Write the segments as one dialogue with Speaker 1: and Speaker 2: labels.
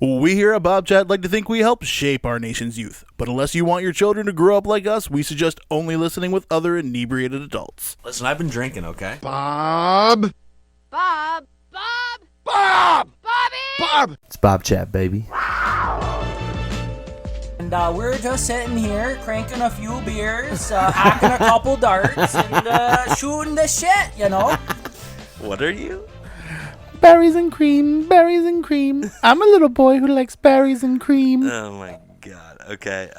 Speaker 1: We here at Bobchat like to think we help shape our nation's youth, but unless you want your children to grow up like us, we suggest only listening with other inebriated adults.
Speaker 2: Listen, I've been drinking, okay?
Speaker 3: Bob!
Speaker 4: Bob! Bob!
Speaker 3: Bob!
Speaker 4: Bobby!
Speaker 3: Bob!
Speaker 2: It's Bobchat Baby.
Speaker 5: And we're just sitting here cranking a few beers, hacking a couple darts, and shooting the shit, you know?
Speaker 2: What are you?
Speaker 1: Berries and cream, berries and cream. I'm a little boy who likes berries and cream.
Speaker 2: Oh my god. Okay.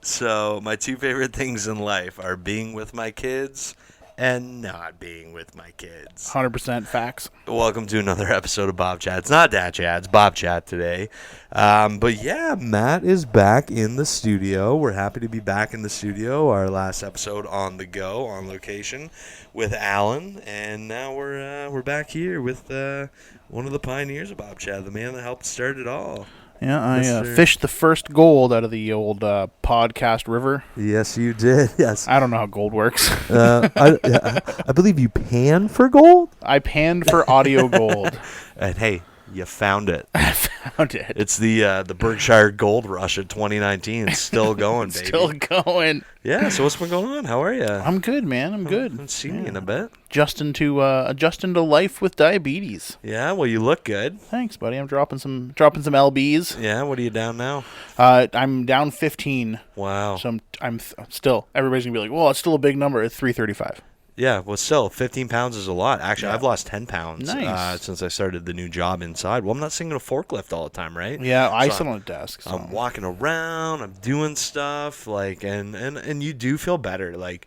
Speaker 2: So my two favorite things in life are being with my kids and not being with my kids.
Speaker 1: 100% facts.
Speaker 2: Welcome to another episode of Bob Chat. It's not Dad Chat, it's Bob Chat today. But yeah, Matt is back in the studio. We're happy to be back in the studio. Our last episode on the go, on location with Alan, and now we're back here with one of the pioneers of Bob Chat, the man that helped start it all.
Speaker 1: Yeah, I fished the first gold out of the old podcast river.
Speaker 2: Yes, you did. Yes.
Speaker 1: I don't know how gold works.
Speaker 2: I believe you panned for gold.
Speaker 1: I panned for audio gold.
Speaker 2: And hey, you found it.
Speaker 1: I found it.
Speaker 2: It's the Berkshire Gold Rush of 2019. It's still going, baby.
Speaker 1: Still going.
Speaker 2: Yeah. So what's been going on? How are you?
Speaker 1: I'm good, man. I'm good.
Speaker 2: I haven't seen you in a bit.
Speaker 1: Adjusting to life with diabetes.
Speaker 2: Yeah. Well, you look good.
Speaker 1: Thanks, buddy. I'm dropping some lbs.
Speaker 2: Yeah. What are you down now?
Speaker 1: I'm down 15.
Speaker 2: Wow.
Speaker 1: So I'm still. Everybody's gonna be like, "Well, it's still a big number." It's 335.
Speaker 2: Yeah, well, still, 15 pounds is a lot. Actually,
Speaker 1: Yeah.
Speaker 2: I've lost 10 pounds
Speaker 1: Nice.
Speaker 2: since I started the new job inside. Well, I'm not sitting in a forklift all the time, right?
Speaker 1: Yeah, I
Speaker 2: So
Speaker 1: sit on a desk. So.
Speaker 2: I'm walking around, I'm doing stuff, like, and you do feel better, like,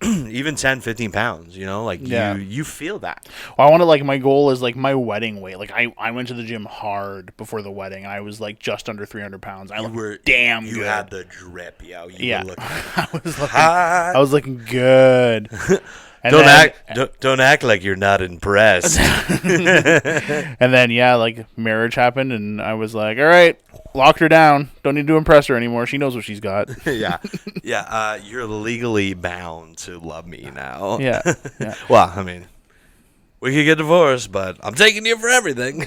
Speaker 2: even 10, 15 pounds, you know, like,
Speaker 1: Yeah.
Speaker 2: you feel that.
Speaker 1: Well, I want to, like, my goal is, like, my wedding weight. Like, I went to the gym hard before the wedding, and I was, like, just under 300 pounds. I looked damn good.
Speaker 2: You had the drip, yo.
Speaker 1: Yeah.
Speaker 2: Were looking
Speaker 1: I was looking good. And
Speaker 2: don't act like you're not impressed.
Speaker 1: And then, yeah, like, marriage happened, and I was like, all right, locked her down. Don't need to impress her anymore. She knows what she's got.
Speaker 2: Yeah. You're legally bound to love me now.
Speaker 1: Yeah.
Speaker 2: Well, I mean, we could get divorced, but I'm taking you for everything.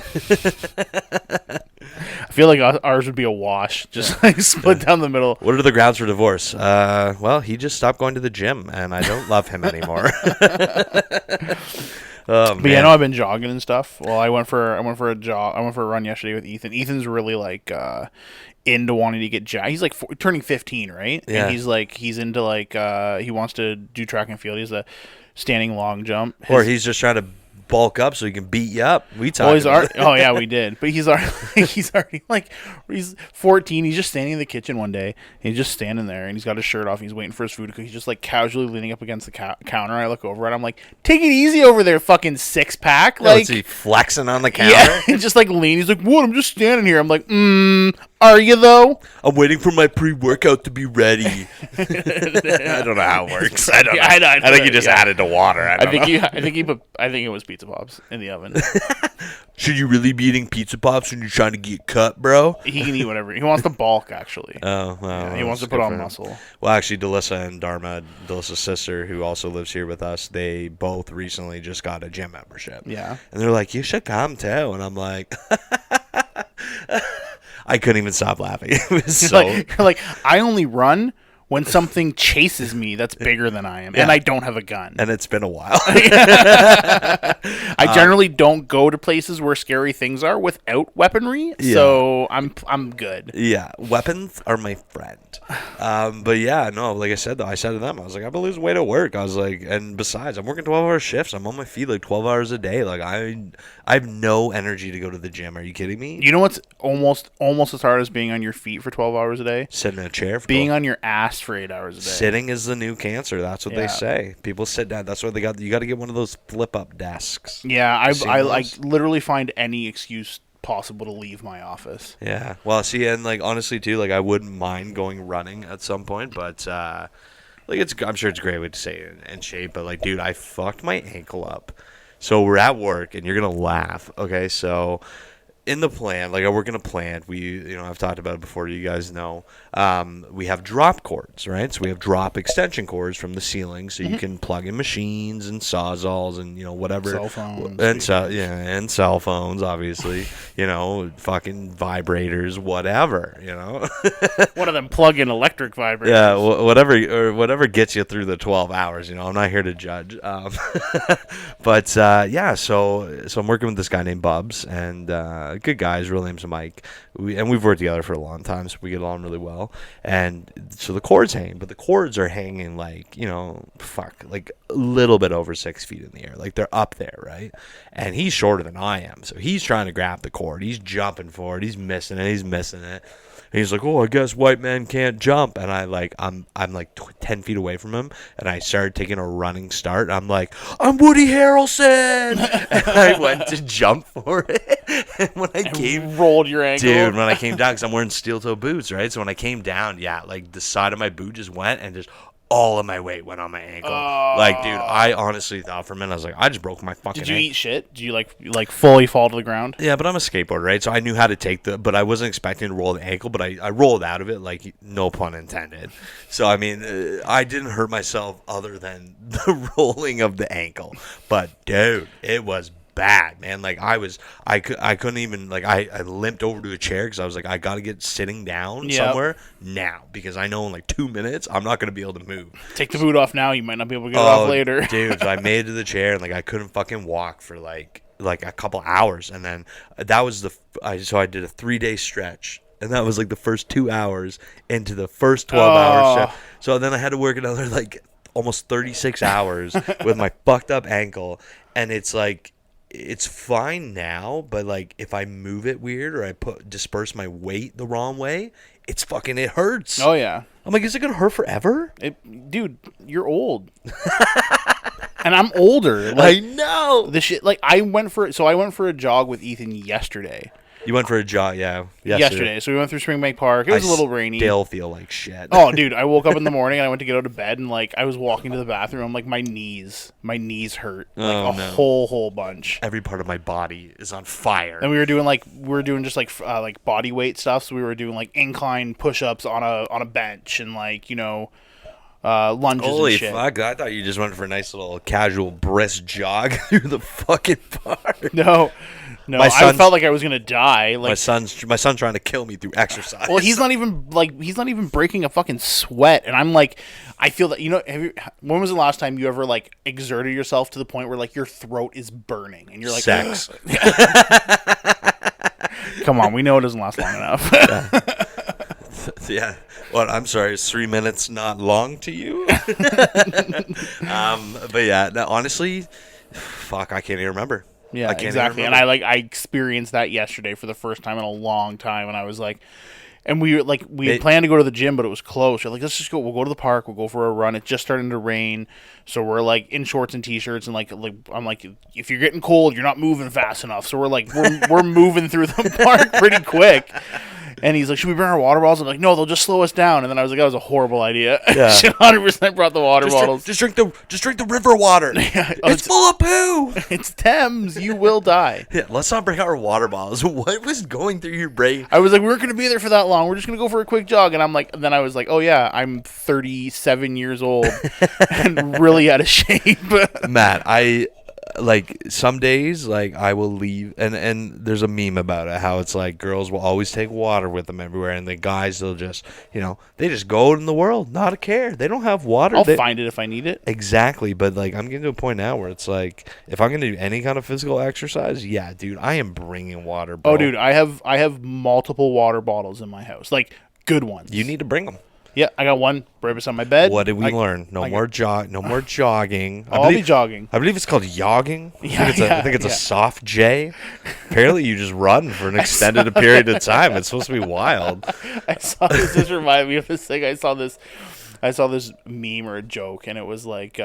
Speaker 1: I feel like ours would be a wash, just like split down the middle.
Speaker 2: What are the grounds for divorce? Well, he just stopped going to the gym, and I don't love him anymore. Oh, man.
Speaker 1: But yeah, I've been jogging and stuff. Well, I went for a run yesterday with Ethan. Ethan's really like into wanting to get jacked. He's like turning 15, right?
Speaker 2: Yeah.
Speaker 1: And he's into like he wants to do track and field. He's a standing long jump.
Speaker 2: Or he's just trying to bulk up so he can beat you up. We talked.
Speaker 1: Oh, yeah, we did. But he's already like, he's 14. He's just standing in the kitchen one day. And he's just standing there, and he's got his shirt off. And he's waiting for his food to cook. He's just like casually leaning up against the counter. I look over and I'm like, take it easy over there, fucking 6-pack. Like,
Speaker 2: is he flexing on the counter?
Speaker 1: yeah, he's just like leaning. He's like, what? I'm just standing here. I'm like, are you though?
Speaker 2: I'm waiting for my pre-workout to be ready. I don't know how it works. I don't know. I think you just added the water. I
Speaker 1: think it was pizza pops in the oven.
Speaker 2: Should you really be eating pizza pops when you're trying to get cut, bro?
Speaker 1: He can eat whatever. He wants to bulk, actually.
Speaker 2: Oh, well.
Speaker 1: Yeah, he wants to put on muscle.
Speaker 2: Well, actually, Delissa and Dharma, Delissa's sister, who also lives here with us, they both recently just got a gym membership.
Speaker 1: Yeah.
Speaker 2: And they're like, you should come too. And I'm like, I couldn't even stop laughing. It was so.
Speaker 1: You're like, I only run when something chases me that's bigger than I am, and I don't have a gun.
Speaker 2: And it's been a while.
Speaker 1: I generally don't go to places where scary things are without weaponry, so I'm good.
Speaker 2: Yeah, weapons are my friend. But yeah, no, like I said, though, I said to them, I was like, I've been losing weight at work. I was like, and besides, I'm working 12-hour shifts. I'm on my feet like 12 hours a day. Like, I have no energy to go to the gym. Are you kidding me?
Speaker 1: You know what's almost as hard as being on your feet for 12 hours a day?
Speaker 2: Sitting in a chair for
Speaker 1: being on your ass for 8 hours a day.
Speaker 2: Sitting is the new cancer. That's what they say. People sit down. That's why you got to get one of those flip-up desks.
Speaker 1: Yeah, I literally find any excuse possible to leave my office.
Speaker 2: Yeah. Well, see, and like honestly too, like I wouldn't mind going running at some point, but like I'm sure it's a great way to say in shape, but like, dude, I fucked my ankle up. So we're at work, and you're gonna laugh. Okay, so in the plan, like I work in a plant. I've talked about it before. You guys know. We have drop cords, right? So we have drop extension cords from the ceiling, so you can plug in machines and sawzalls and whatever.
Speaker 1: Cell phones.
Speaker 2: And cell phones, obviously. Fucking vibrators, whatever.
Speaker 1: One of them plug-in electric vibrators.
Speaker 2: Yeah, whatever gets you through the 12 hours. I'm not here to judge. But so I'm working with this guy named Bubs, and good guy. His real name's Mike. We've worked together for a long time, so we get along really well. And so the cords hang, but the cords are hanging like like a little bit over 6 feet in the air, like they're up there, right? And he's shorter than I am, so he's trying to grab the cord. He's jumping for it. He's missing it. And he's like, "Oh, I guess white men can't jump." And I'm like 10 feet away from him, and I started taking a running start. I'm like, "I'm Woody Harrelson," and I went to jump for it. And when I
Speaker 1: rolled your ankle,
Speaker 2: dude, when I came down, because I'm wearing steel toe boots, right? So when I came down, like the side of my boot just went, and just all of my weight went on my ankle. Like, dude, I honestly thought for a minute, I was like, I just broke my fucking
Speaker 1: Did you
Speaker 2: ankle.
Speaker 1: eat shit? Did you like fully fall to the ground?
Speaker 2: Yeah, but I'm a skateboarder, right? So I knew how to but I wasn't expecting to roll the ankle, but I rolled out of it, like, no pun intended. So, I mean, I didn't hurt myself other than the rolling of the ankle. But, dude, it was bad, man. Like, I couldn't even, like, I limped over to a chair because I was like, I got to get sitting down somewhere now, because I know in like 2 minutes I'm not going to be able to move.
Speaker 1: Take the boot off now, you might not be able to get it off later.
Speaker 2: Dude, so I made it to the chair, and like I couldn't fucking walk for like a couple hours, and then that was I did a 3-day stretch. And that was like the first 2 hours into the first 12-hour stretch. So then I had to work another like almost 36 hours with my fucked up ankle, and it's like, it's fine now, but like if I move it weird or I disperse my weight the wrong way, it hurts.
Speaker 1: Oh yeah.
Speaker 2: I'm like, is it gonna hurt forever?
Speaker 1: Dude, you're old. And I'm older. Like,
Speaker 2: I know.
Speaker 1: The shit. Like I went for a jog with Ethan yesterday.
Speaker 2: You went for a jog, yeah.
Speaker 1: Yesterday. So we went through Springbank Park. It was a little rainy.
Speaker 2: Still feel like shit.
Speaker 1: Oh, dude, I woke up in the morning and I went to get out of bed, and like I was walking to the bathroom. I'm like, my knees hurt like whole bunch.
Speaker 2: Every part of my body is on fire.
Speaker 1: And we were doing just like body weight stuff. So we were doing like incline push-ups on a bench, and like lunges.
Speaker 2: Holy
Speaker 1: and shit.
Speaker 2: Fuck! I thought you just went for a nice little casual brisk jog through the fucking park.
Speaker 1: No, I felt like I was gonna die. Like
Speaker 2: my son's trying to kill me through exercise.
Speaker 1: Well, he's not even breaking a fucking sweat, and I'm like, I feel that when was the last time you ever like exerted yourself to the point where like your throat is burning and you're like,
Speaker 2: sex.
Speaker 1: Come on, we know it doesn't last long enough.
Speaker 2: Yeah. Well, I'm sorry, is 3 minutes not long to you? But yeah, no, honestly, fuck, I can't even remember.
Speaker 1: Yeah, exactly. And I experienced that yesterday for the first time in a long time, and I was like, and we planned to go to the gym, but it was closed. We're like, let's just go. We'll go to the park. We'll go for a run. It's just starting to rain, so we're like in shorts and t-shirts, and like I'm like, if you're getting cold, you're not moving fast enough. So we're moving through the park pretty quick. And he's like, should we bring our water bottles? I'm like, no, they'll just slow us down. And then I was like, that was a horrible idea.
Speaker 2: Yeah.
Speaker 1: 100% brought the water bottles.
Speaker 2: Just drink the river water. It's full of poo.
Speaker 1: It's Thames. You will die.
Speaker 2: Yeah, let's not bring our water bottles. What was going through your brain?
Speaker 1: I was like, we weren't going to be there for that long. We're just going to go for a quick jog. And then I was like, oh yeah, I'm 37 years old and really out of shape.
Speaker 2: Matt, like some days, like I will leave, and there's a meme about it, how it's like girls will always take water with them everywhere, and the guys, they'll just, they just go out in the world, not a care. They don't have water.
Speaker 1: I'll find it if I need it.
Speaker 2: Exactly, but like I'm getting to a point now where it's like, if I'm gonna do any kind of physical exercise, yeah, dude, I am bringing water, bro.
Speaker 1: Oh, dude, I have multiple water bottles in my house, like good ones.
Speaker 2: You need to bring them.
Speaker 1: Yeah, I got one right beside my bed.
Speaker 2: What did we learn? No more jogging.
Speaker 1: I'll be jogging.
Speaker 2: I believe it's called yogging.
Speaker 1: Yeah,
Speaker 2: I think it's a soft J. Apparently, you just run for an extended period of time. It's supposed to be wild.
Speaker 1: I saw this. This reminded me of this thing. I saw this meme or a joke, and it was like,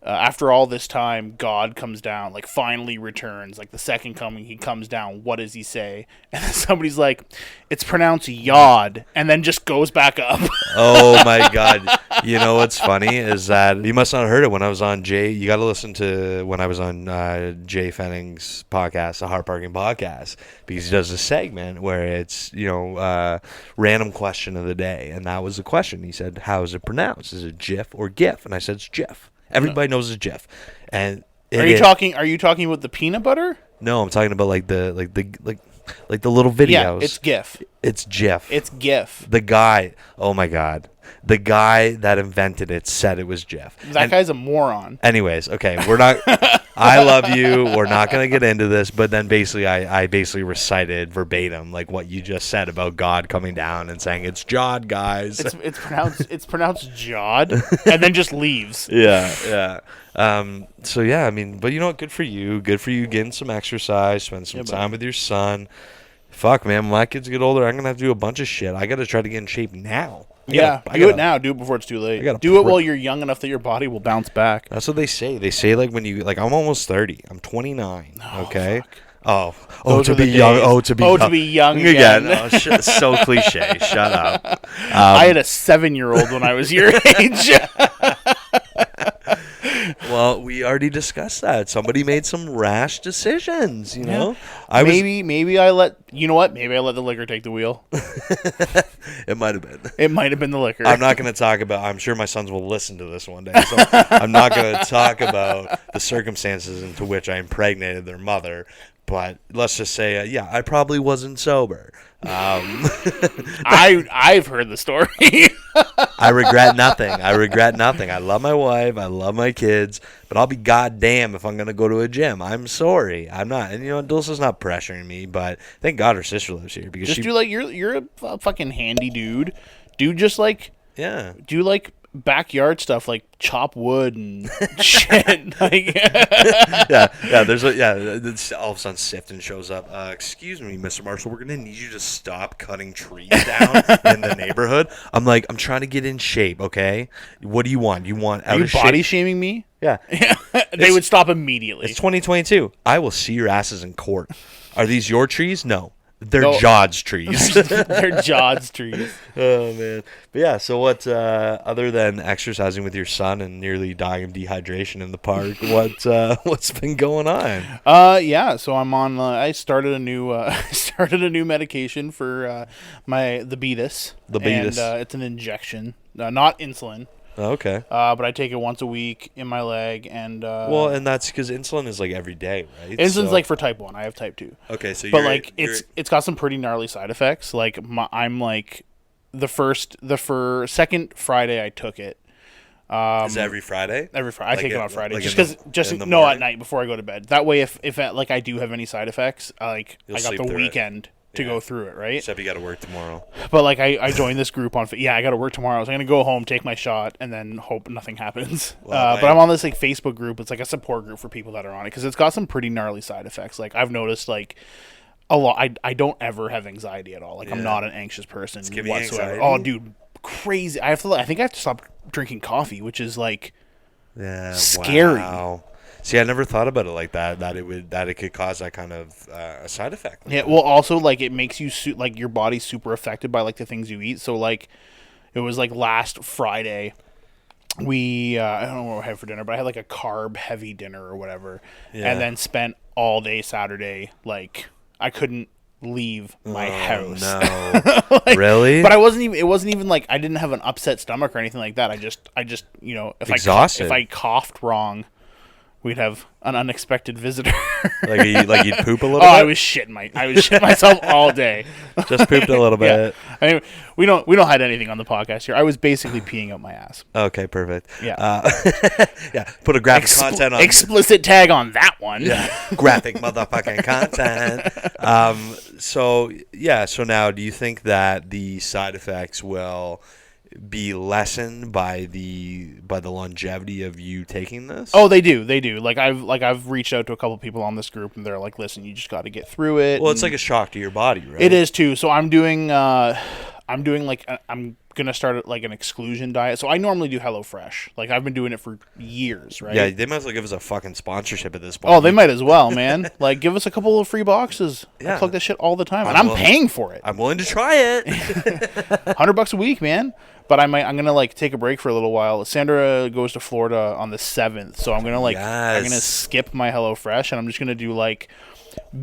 Speaker 1: after all this time, God comes down, like finally returns, like the second coming, he comes down. What does he say? And then somebody's like, it's pronounced Yod, and then just goes back up.
Speaker 2: Oh my God. You know what's funny is that you must not have heard it when I was on Jay. You got to listen to when I was on Jay Fenning's podcast, the Heart Parking podcast, because he does a segment where it's, random question of the day. And that was the question. He said, how is it pronounced? Is it GIF or GIF? And I said, it's GIF. Everybody knows it's GIF. And
Speaker 1: Are you talking about the peanut butter?
Speaker 2: No, I'm talking about like the little videos.
Speaker 1: Yeah, it's GIF.
Speaker 2: It's GIF.
Speaker 1: It's GIF.
Speaker 2: The guy, oh my God. The guy that invented it said it was GIF.
Speaker 1: That guy's a moron.
Speaker 2: Anyways, okay, we're not. I love you. We're not gonna get into this, but then basically, I basically recited verbatim like what you just said about God coming down and saying it's Jod, guys.
Speaker 1: It's pronounced Jod, and then just leaves.
Speaker 2: Yeah. So yeah, I mean, but you know what? Good for you. Good for you getting some exercise, spend some time with your son. Fuck, man, when my kids get older, I'm gonna have to do a bunch of shit. I gotta try to get in shape now.
Speaker 1: Do it now. Do it before it's too late. Do it while you're young enough that your body will bounce back.
Speaker 2: That's what they say. They say like when you I'm almost 30. I'm 29. Okay.
Speaker 1: Fuck.
Speaker 2: To be young. To be
Speaker 1: young again.
Speaker 2: So cliche. Shut up.
Speaker 1: I had a 7-year-old when I was your age.
Speaker 2: Well, we already discussed that. Somebody made some rash decisions, you know?
Speaker 1: Maybe I let the liquor take the wheel.
Speaker 2: It might have been.
Speaker 1: It might have been the liquor.
Speaker 2: I'm not going to talk about, I'm sure my sons will listen to this one day, so I'm not going to talk about the circumstances into which I impregnated their mother, but let's just say, I probably wasn't sober.
Speaker 1: I've heard the story.
Speaker 2: I regret nothing. I love my wife. I love my kids. But I'll be goddamn if I'm going to go to a gym. I'm sorry. I'm not. And, Dulce's not pressuring me. But thank God her sister lives here. Because
Speaker 1: you're a fucking handy dude. Dude, just do backyard stuff like chop wood and shit.
Speaker 2: There's all of a sudden Sifton shows up. Excuse me, Mr. Marshall, we're gonna need you to stop cutting trees down in the neighborhood. I'm trying to get in shape, okay? What do you want? You want out
Speaker 1: Are you
Speaker 2: of shape?
Speaker 1: body shaming me?
Speaker 2: Yeah.
Speaker 1: They would stop immediately.
Speaker 2: It's 2022. I will see your asses in court. Are these your trees? No. They're Jod's trees.
Speaker 1: They're Jod's trees.
Speaker 2: Oh, man. But yeah, so what, other than exercising with your son and nearly dying of dehydration in the park, what's been going on?
Speaker 1: So I'm on, I started a new medication for the Beatus.
Speaker 2: The Beatus.
Speaker 1: And it's an injection, not insulin.
Speaker 2: Oh, okay.
Speaker 1: But I take it once a week in my leg, and
Speaker 2: and that's because insulin is like every day, right?
Speaker 1: Insulin's like for type 1. I have type 2.
Speaker 2: Okay, so
Speaker 1: it's got some pretty gnarly side effects. Like I'm like the second Friday I took it.
Speaker 2: Is it every Friday?
Speaker 1: Every Friday, I take it on Friday,
Speaker 2: like
Speaker 1: at night before I go to bed. That way, if I do have any side effects, I got the weekend to go through it, right?
Speaker 2: Except you got to work tomorrow.
Speaker 1: But I joined this group on. I got to work tomorrow, so I'm gonna go home, take my shot, and then hope nothing happens. But I'm on this Facebook group. It's like a support group for people that are on it because it's got some pretty gnarly side effects. Like I've noticed a lot. I don't ever have anxiety at all. I'm not an anxious person whatsoever.
Speaker 2: Anxiety?
Speaker 1: Oh, dude, crazy. I think I have to stop drinking coffee, which is scary.
Speaker 2: Wow. See, I never thought about it like that. That it could cause that kind of a side effect.
Speaker 1: Yeah. Well, also it makes you your body's super affected by the things you eat. So it was last Friday. I don't know what I had for dinner, but I had a carb heavy dinner or whatever, and then spent all day Saturday I couldn't leave my house.
Speaker 2: No. Really?
Speaker 1: But it wasn't even I didn't have an upset stomach or anything like that. I just
Speaker 2: exhausted.
Speaker 1: If I coughed wrong, we'd have an unexpected visitor.
Speaker 2: You'd poop a little bit?
Speaker 1: I was shitting myself all day.
Speaker 2: Just pooped a little bit.
Speaker 1: Yeah. I mean, we don't hide anything on the podcast here. I was basically peeing out my ass.
Speaker 2: Okay, perfect.
Speaker 1: Yeah.
Speaker 2: Put a graphic content on.
Speaker 1: Explicit tag on that one.
Speaker 2: Yeah. Graphic motherfucking content. So now do you think that the side effects will be lessened by the longevity of you taking this?
Speaker 1: Oh, they do. I've reached out to a couple people on this group, and they're listen, you just got to get through it.
Speaker 2: Well, it's like a shock to your body, right?
Speaker 1: It is too. So I'm doing I'm doing like I'm gonna start like an exclusion diet. So I normally do HelloFresh. Like I've been doing it for years, right?
Speaker 2: Yeah, they might as well give us a fucking sponsorship at this point.
Speaker 1: Oh, they might as well, man. Like give us a couple of free boxes.
Speaker 2: Yeah.
Speaker 1: I plug that shit all the time, and I'm paying for it.
Speaker 2: I'm willing to try it.
Speaker 1: $100 a week, man. But I'm gonna like take a break for a little while. Sandra goes to Florida on the 7th, so I'm gonna I'm gonna skip my HelloFresh, and I'm just gonna do like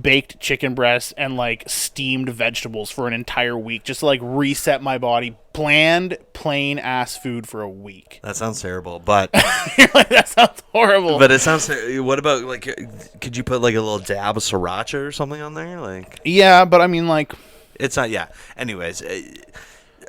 Speaker 1: baked chicken breasts and like steamed vegetables for an entire week, just to like reset my body. Bland, plain ass food for a week.
Speaker 2: That sounds terrible, but
Speaker 1: You're like, that sounds horrible.
Speaker 2: but it sounds. What about like? Could you put like a little dab of sriracha or something on there? Like,
Speaker 1: yeah, but I mean, like,
Speaker 2: it's not. Yeah. Anyways,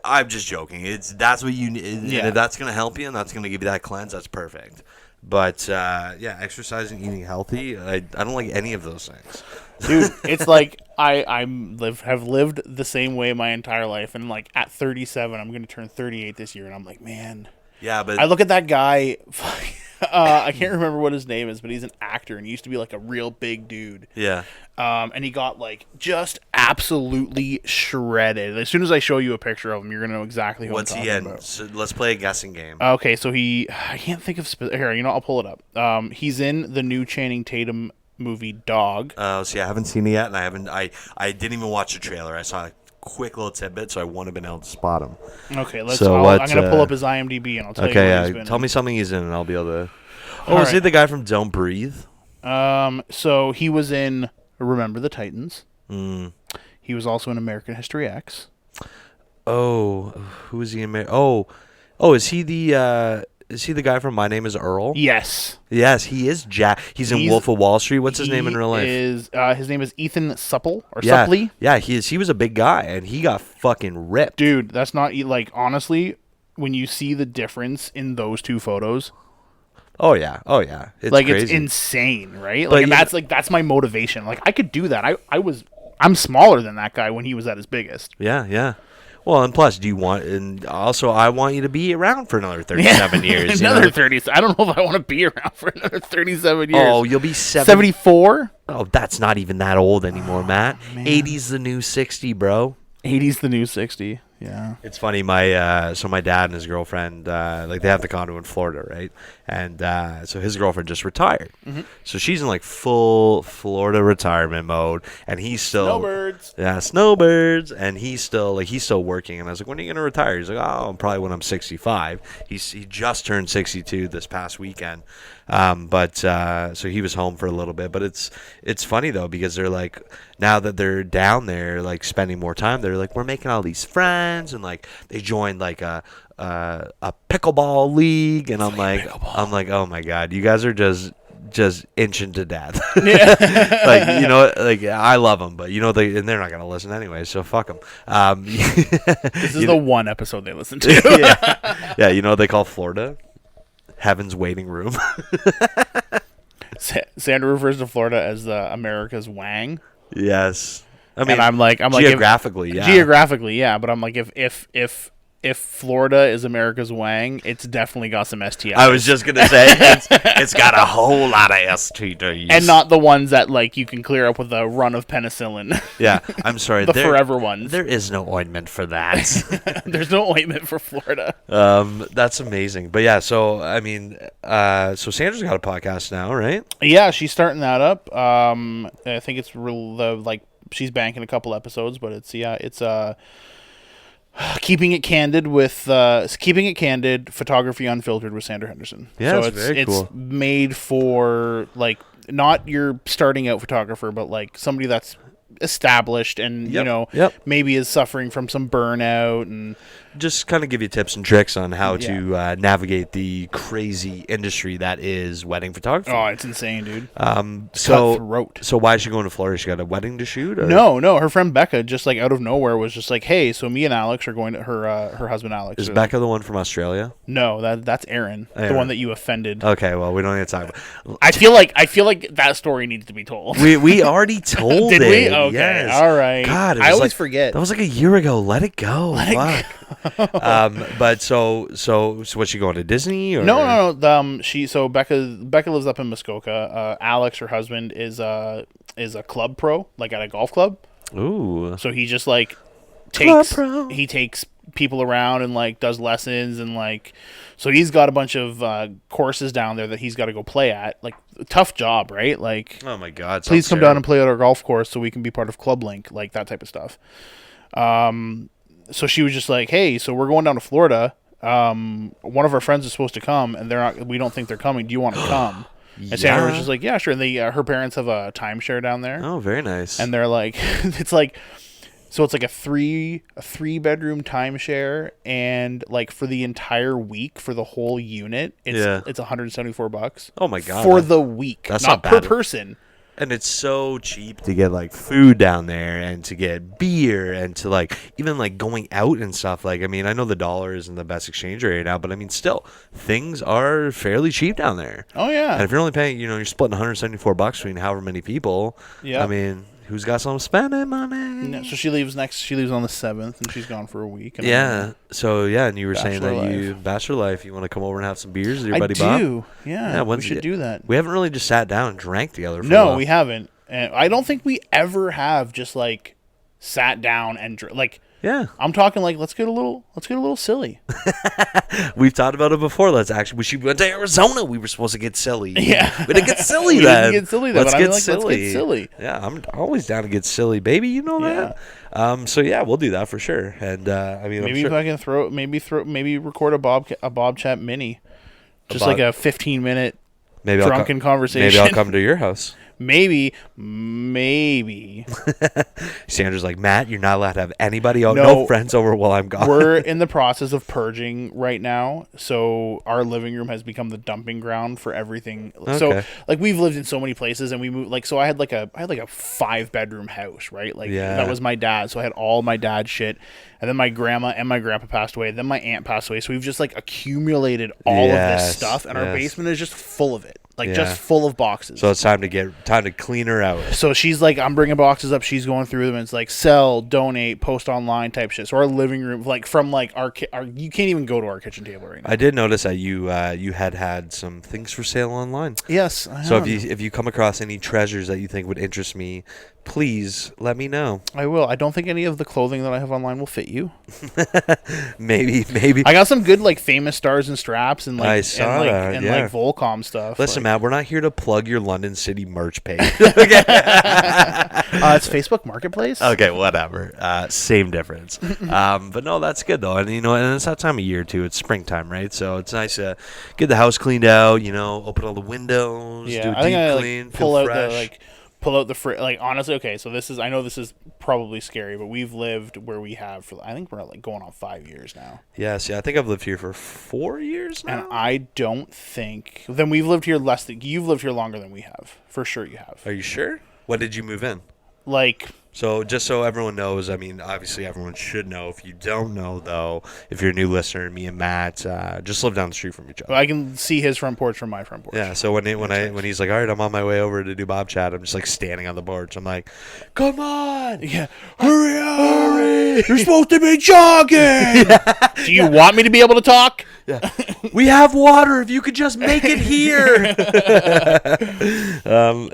Speaker 2: I'm just joking. That's what you need.
Speaker 1: Yeah.
Speaker 2: If that's gonna help you and that's gonna give you that cleanse, that's perfect. But yeah, exercising, eating healthy, I don't like any of those things.
Speaker 1: dude, it's like have lived the same way my entire life, and like at 37, I'm gonna turn 38 this year, and I'm like, man.
Speaker 2: Yeah, but
Speaker 1: I look at that guy. I can't remember what his name is, but he's an actor, and he used to be like a real big dude.
Speaker 2: yeah.
Speaker 1: And he got like just absolutely shredded. As soon as I show you a picture of him, you're gonna know exactly who
Speaker 2: What's
Speaker 1: I'm
Speaker 2: he
Speaker 1: talking
Speaker 2: in?
Speaker 1: about.
Speaker 2: So let's play a guessing game.
Speaker 1: Okay, so I can't think of here. I'll pull it up. He's in the new Channing Tatum movie Dog.
Speaker 2: See, I haven't seen it yet, and I didn't even watch the trailer. I saw a quick little tidbit, so I wouldn't have been able to spot him.
Speaker 1: Okay, I'm gonna pull up his IMDb, and I'll tell you. What he's been
Speaker 2: tell
Speaker 1: in.
Speaker 2: me something he's in, and I'll be able to.
Speaker 1: All
Speaker 2: Is he
Speaker 1: right.
Speaker 2: the guy from Don't Breathe?
Speaker 1: So he was in Remember the Titans.
Speaker 2: Mm.
Speaker 1: He was also in American History X.
Speaker 2: Oh, who is he in? Is he the guy from My Name Is Earl?
Speaker 1: Yes.
Speaker 2: Yes, he is Jack. He's in Wolf of Wall Street. What's his name in real life?
Speaker 1: His name is Ethan Suplee.
Speaker 2: Yeah, he is. He was a big guy, and he got fucking ripped.
Speaker 1: Dude, that's not like honestly, when you see the difference in those two photos,
Speaker 2: Oh yeah. It's
Speaker 1: like
Speaker 2: crazy.
Speaker 1: it's insane, right?
Speaker 2: But
Speaker 1: Like, and that's my motivation. Like I could do that. I'm smaller than that guy when he was at his biggest.
Speaker 2: Yeah. Well, and plus, I want you to be around for another 37 years.
Speaker 1: Another 30. I don't know if I want to be around for another 37 years.
Speaker 2: Oh, you'll be
Speaker 1: 74.
Speaker 2: Oh, that's not even that old anymore, Matt. 80's the new 60, bro.
Speaker 1: 80's the new 60. Yeah.
Speaker 2: It's funny. My dad and his girlfriend, like they have the condo in Florida, right? And so his girlfriend just retired, so she's in like full Florida retirement mode, and he's still
Speaker 1: Snowbirds.
Speaker 2: Yeah, snowbirds, and he's still working. And I was like, when are you gonna retire? He's like, oh, probably when I'm 65. He just turned 62 this past weekend. So he was home for a little bit, but it's funny though, because they're like, now that they're down there, like spending more time, they're like, we're making all these friends, and like they joined like a pickleball league, and I'm like, oh my god, you guys are just inching to death. Like I love them, but and they're not gonna listen anyway, so fuck them.
Speaker 1: This is the one episode they listen to.
Speaker 2: yeah. You know what they call Florida? Heaven's waiting room.
Speaker 1: Sandra refers to Florida as America's Wang.
Speaker 2: Yes, I mean,
Speaker 1: And I'm like
Speaker 2: geographically, yeah.
Speaker 1: Geographically, yeah, but I'm like, if Florida is America's Wang, it's definitely got some STIs.
Speaker 2: I was just gonna say it's got a whole lot of STDs,
Speaker 1: and not the ones that like you can clear up with a run of penicillin.
Speaker 2: Yeah, I'm sorry,
Speaker 1: the forever ones.
Speaker 2: There is no ointment for that.
Speaker 1: There's no ointment for Florida.
Speaker 2: That's amazing. But yeah, so I mean, so Sandra's got a podcast now, right?
Speaker 1: Yeah, she's starting that up. I think it's like she's banking a couple episodes, but it's Keeping It Candid photography unfiltered with Sandra Henderson.
Speaker 2: Yeah,
Speaker 1: so
Speaker 2: it's very cool.
Speaker 1: It's made for like not your starting out photographer, but like somebody that's established and maybe is suffering from some burnout, and
Speaker 2: just kind of give you tips and tricks on how to navigate the crazy industry that is wedding photography.
Speaker 1: Oh, it's insane, dude.
Speaker 2: So why is she going to Florida? She got a wedding to shoot? Or?
Speaker 1: No. Her friend Becca, just like out of nowhere, was just like, "Hey, so me and Alex are going to her husband Alex."
Speaker 2: Is Becca the one from Australia?
Speaker 1: No, that's Aaron, the one that you offended.
Speaker 2: Okay, well, we don't need to talk about.
Speaker 1: I feel like that story needs to be told.
Speaker 2: We already told
Speaker 1: Did
Speaker 2: it.
Speaker 1: we? Okay,
Speaker 2: yes.
Speaker 1: all right.
Speaker 2: God,
Speaker 1: I always forget.
Speaker 2: That was like a year ago. Let it go. Fuck. But so what's she going to Disney? Or?
Speaker 1: No. Becca lives up in Muskoka. Alex, her husband, is a club pro, like at a golf club.
Speaker 2: Ooh.
Speaker 1: So he just like takes people around and like does lessons and like, so he's got a bunch of courses down there that he's got to go play at. Like, tough job, right? Like,
Speaker 2: Oh my God!
Speaker 1: please
Speaker 2: sounds
Speaker 1: come down
Speaker 2: terrible.
Speaker 1: and play at our golf course so we can be part of Club Link, like that type of stuff. So she was just like, hey, so we're going down to Florida. One of our friends is supposed to come, and we don't think they're coming. Do you want to come? And Sandra was just like, yeah, sure. And her parents have a timeshare down there.
Speaker 2: Oh, very nice.
Speaker 1: And they're like, it's like, so it's like a three bedroom timeshare, and like for the entire week for the whole unit, it's $174.
Speaker 2: Oh my God!
Speaker 1: For the week,
Speaker 2: that's
Speaker 1: not
Speaker 2: not
Speaker 1: per
Speaker 2: bad.
Speaker 1: person.
Speaker 2: And it's so cheap to get like food down there and to get beer and to like even like going out and stuff. Like, I mean, I know the dollar isn't the best exchange rate now, but I mean, still things are fairly cheap down there.
Speaker 1: Oh yeah.
Speaker 2: And if you're only paying, you're splitting $174 between however many people.
Speaker 1: Yeah.
Speaker 2: I mean, who's got some spending money?
Speaker 1: No, so she leaves on the 7th, and she's gone for a week. And
Speaker 2: Yeah. So yeah, and you were saying
Speaker 1: Bachelor
Speaker 2: that you
Speaker 1: life.
Speaker 2: bachelor life. You want to come over and have some beers with your
Speaker 1: I
Speaker 2: buddy Bob?
Speaker 1: do. Yeah. We should do that.
Speaker 2: We haven't really just sat down and drank together. For a
Speaker 1: No,
Speaker 2: while.
Speaker 1: we haven't. And I don't think we ever have just like sat down and like.
Speaker 2: Yeah.
Speaker 1: I'm talking like let's get a little silly.
Speaker 2: We've talked about it before. We went to Arizona. We were supposed to get silly.
Speaker 1: Yeah.
Speaker 2: We didn't get silly
Speaker 1: We
Speaker 2: then.
Speaker 1: didn't get silly then,
Speaker 2: Let's
Speaker 1: but I
Speaker 2: get
Speaker 1: mean, like,
Speaker 2: silly.
Speaker 1: let's get silly.
Speaker 2: Yeah, I'm always down to get silly, baby. You know that. So yeah, we'll do that for sure. And I mean,
Speaker 1: Maybe if I can maybe record a Bobchat mini, just like a 15-minute
Speaker 2: maybe
Speaker 1: drunken conversation.
Speaker 2: Maybe I'll come to your house.
Speaker 1: Maybe.
Speaker 2: Sandra's like, Matt, you're not allowed to have anybody, no
Speaker 1: No.
Speaker 2: friends over while I'm gone.
Speaker 1: We're in the process of purging right now, so our living room has become the dumping ground for everything. So,
Speaker 2: Okay.
Speaker 1: like, we've lived in so many places, and we moved. Like, so I had like a 5-bedroom house, right? Like,
Speaker 2: Yeah.
Speaker 1: that was my dad. So I had all my dad's shit, and then my grandma and my grandpa passed away. Then my aunt passed away. So we've just like accumulated all of this
Speaker 2: Yes,
Speaker 1: stuff, and our
Speaker 2: yes.
Speaker 1: basement is just full of it, like
Speaker 2: Yeah.
Speaker 1: just full of boxes.
Speaker 2: So it's time to clean her out.
Speaker 1: So she's like, I'm bringing boxes up. She's going through them. And it's like sell, donate, post online type shit. So our living room, like from like our you can't even go to our kitchen table right now.
Speaker 2: I did notice that you had some things for sale online.
Speaker 1: Yes. I
Speaker 2: So
Speaker 1: am.
Speaker 2: if you come across any treasures that you think would interest me, please let me know.
Speaker 1: I will. I don't think any of the clothing that I have online will fit you.
Speaker 2: Maybe.
Speaker 1: I got some good like famous stars and straps and like
Speaker 2: I saw
Speaker 1: and, like,
Speaker 2: that,
Speaker 1: and
Speaker 2: yeah.
Speaker 1: like Volcom stuff.
Speaker 2: Listen,
Speaker 1: like,
Speaker 2: Matt, we're not here to plug your London City merch page.
Speaker 1: it's Facebook Marketplace.
Speaker 2: Okay, whatever. Same difference. But no, that's good though. And and it's that time of year too. It's springtime, right? So it's nice to get the house cleaned out. Open all the windows.
Speaker 1: Yeah,
Speaker 2: do a
Speaker 1: I think
Speaker 2: deep
Speaker 1: I
Speaker 2: clean.
Speaker 1: like
Speaker 2: Feel fresh.
Speaker 1: pull out the like honestly. Okay, so I know this is probably scary, but we've lived where we have for I think we're like going on 5 years now.
Speaker 2: Yeah, see, I think I've lived here for 4 years now.
Speaker 1: And I don't think then we've lived here less than you've lived here longer than we have. For sure you have.
Speaker 2: Are you sure? When did you move in?
Speaker 1: Like
Speaker 2: So just so everyone knows, I mean, obviously everyone should know. If you don't know, though, if you're a new listener, me and Matt just live down the street from each other.
Speaker 1: I can see his front porch from my front porch.
Speaker 2: Yeah, so when he's like, all right, I'm on my way over to do Bobchat, I'm just like standing on the porch. I'm like, come on,
Speaker 1: Yeah.
Speaker 2: hurry up,
Speaker 1: You're supposed to be jogging. Do you want me to be able to talk?
Speaker 2: we have water. If you could just make it here.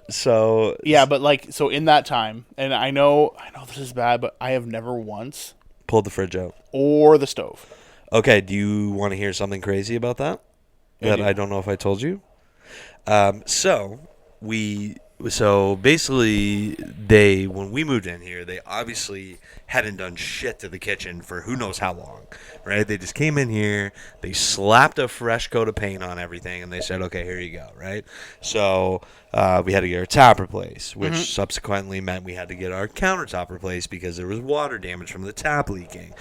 Speaker 2: So
Speaker 1: Yeah, but like so in that time, and I know this is bad, but I have never once
Speaker 2: pulled the fridge out.
Speaker 1: or the stove.
Speaker 2: Okay, do you want to hear something crazy about that? That
Speaker 1: do.
Speaker 2: I don't know if I told you. So basically, when we moved in here, they obviously hadn't done shit to the kitchen for who knows how long, right? They just came in here, they slapped a fresh coat of paint on everything, and they said, okay, here you go, right? So we had to get our tap replaced, which subsequently meant we had to get our countertop replaced because there was water damage from the tap leaking.